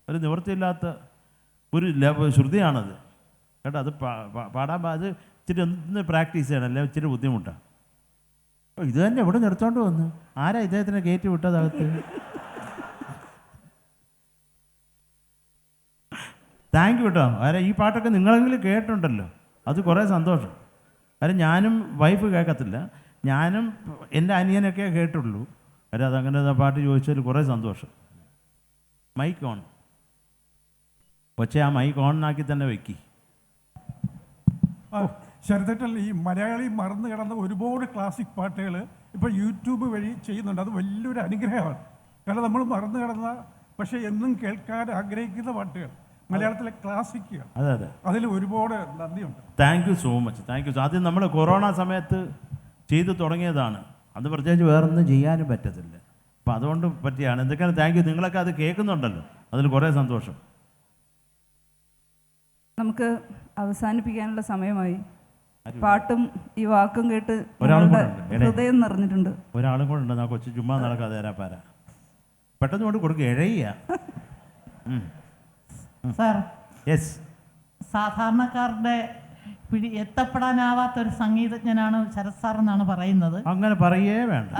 ഒരു നിവൃത്തിയില്ലാത്ത ഒരു ശ്രുതിയാണത് കേട്ടോ. അത് പാടാൻ അത് ഇച്ചിരി ഒന്ന് പ്രാക്ടീസ് ചെയ്യണം, അല്ലെ ഇച്ചിരി ബുദ്ധിമുട്ടാണ്. ഇത് തന്നെ ഇവിടെ നിർത്തോണ്ട് വന്ന് ആരാ ഇദ്ദേഹത്തിനെ കയറ്റി വിട്ടതകത്ത്? താങ്ക് യു കേട്ടോ. ആരാ ഈ പാട്ടൊക്കെ നിങ്ങളെങ്കിലും കേട്ടിട്ടുണ്ടല്ലോ, അത് കുറേ സന്തോഷം. കാര്യം ഞാനും വൈഫ് കേൾക്കത്തില്ല, ഞാനും എൻ്റെ അനിയനൊക്കെ കേട്ടുള്ളൂ. കാര്യം അതങ്ങനെ പാട്ട് ചോദിച്ചാൽ കുറേ സന്തോഷം. മൈക്ക് ഓൺ, പക്ഷേ ആ മൈക്ക് ഓണാക്കി തന്നെ വെക്കി. ശരത്തേട്ടൻ, ഈ മലയാളി മറന്നു കിടന്ന ഒരുപാട് ക്ലാസിക് പാട്ടുകൾ ഇപ്പോൾ യൂട്യൂബ് വഴി ചെയ്യുന്നുണ്ട്. അത് വലിയൊരു അനുഗ്രഹമാണ്. കാരണം നമ്മൾ മറന്നു കിടന്ന പക്ഷേ എന്നും കേൾക്കാൻ ആഗ്രഹിക്കുന്ന പാട്ടുകൾ, മലയാളത്തിലെ ക്ലാസിക്കുകൾ, അതെ അതെ, അതിൽ ഒരുപാട് നന്ദിയുണ്ട്. Thank you so much, thank U. ആദ്യം നമ്മൾ കൊറോണ സമയത്ത് ചെയ്തു തുടങ്ങിയതാണ്. അത് പ്രത്യേകിച്ച് വേറൊന്നും ചെയ്യാനും പറ്റത്തില്ല. അപ്പം അതുകൊണ്ട് പറ്റിയാണ്. എന്തൊക്കെയാണ്, താങ്ക് യു. നിങ്ങളൊക്കെ അത് കേൾക്കുന്നുണ്ടല്ലോ, അതിൽ കുറേ സന്തോഷം. നമുക്ക് അവസാനിപ്പിക്കാനുള്ള സമയമായി. പാട്ടും ഈ വാക്കും കേട്ട് ഹൃദയം നിറഞ്ഞിട്ടുണ്ട്. ഒരാളും കൂടെ ഉണ്ട്, ആ കൊച്ചു ചുമ്മാ നടക്കാതെ പാര പെട്ടെന്ന് കൊണ്ട് കൊടുക്കുക, എഴയ്യ. സാർ, യെസ്, സാധാരണക്കാരുടെ എത്തപ്പെടാനാവാത്തൊരു സംഗീതജ്ഞനാണ് ശരത് സാർ എന്നാണ് പറയുന്നത്. അങ്ങനെ പറയേ വേണ്ട.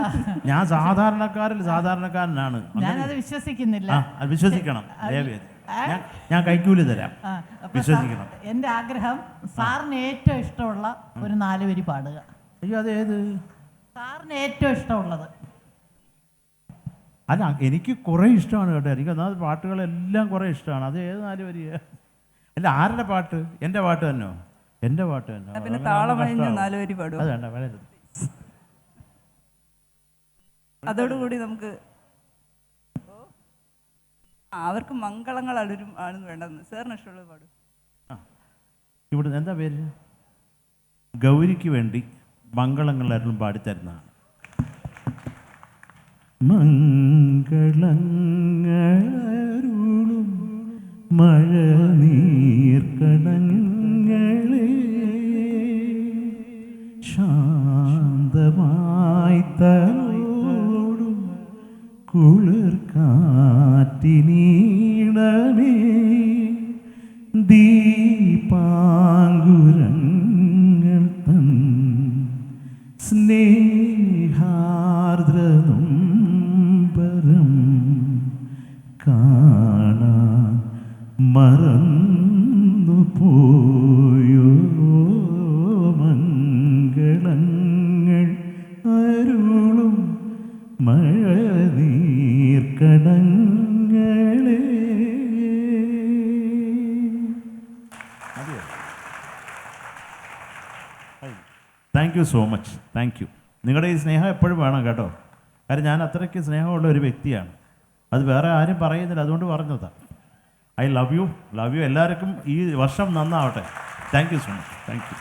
ഞാൻ സാധാരണക്കാരിൽ സാധാരണക്കാരനാണ്. ഞാനത് വിശ്വസിക്കുന്നില്ല. വിശ്വസിക്കണം, ഞാൻ കൈക്കൂലി തരാം, വിശ്വസിക്കണം. എൻ്റെ ആഗ്രഹം സാറിന് ഏറ്റവും ഇഷ്ടമുള്ള ഒരു 4 വരി പാടുക. അയ്യോ, അതേത് സാറിന് ഏറ്റവും ഇഷ്ടമുള്ളത്? അല്ല, എനിക്ക് കുറേ ഇഷ്ടമാണ് കേട്ടോ. എനിക്ക് ഒന്നാമത് പാട്ടുകളെല്ലാം കുറേ ഇഷ്ടമാണ്. അത് ഏത് 4 വരിക? അല്ല, ആരുടെ പാട്ട്? എൻ്റെ പാട്ട് തന്നെയോ? എൻ്റെ പാട്ട് തന്നെ. പിന്നെ താളമഴിഞ്ഞ 4 വരി പാടും. അത് വേണ്ട, വളരെ. അതോടുകൂടി നമുക്ക് അവർക്ക് മംഗളങ്ങൾ അടരും ആണെന്ന് വേണ്ടെന്ന് സാറിന് ഇഷ്ടമുള്ളത് പാടും. ഇവിടെ എന്താ പേര്? ഗൗരിക്ക് വേണ്ടി മംഗളങ്ങളായിരുന്നു പാടിത്തരുന്നതാണ്. മംഗളങ്ങളുളും മഴ നീർക്കടങ്ങളെ ശാന്തമായി തലോടും കുളിർ കാറ്റിനീടമേ ദീപാങ്കുരങ്ങൾ തൻ സ്നേഹാർദ്രനുംബരം കാണാൻ മറന്നു പോയോ മംഗളങ്ങൾ അരുളും മഴ നീർക്കടങ്ങളെ. Thank you so much, thank you. നിങ്ങളുടെ ഈ സ്നേഹം എപ്പോഴും വേണം കേട്ടോ. കാര്യം ഞാൻ അത്രയ്ക്ക് സ്നേഹമുള്ള ഒരു വ്യക്തിയാണ്. അത് വേറെ ആരും പറയുന്നില്ല, അതുകൊണ്ട് പറഞ്ഞതാണ്. I love you, love you. എല്ലാവർക്കും ഈ വർഷം നന്നാവട്ടെ. Thank you so much, thank U.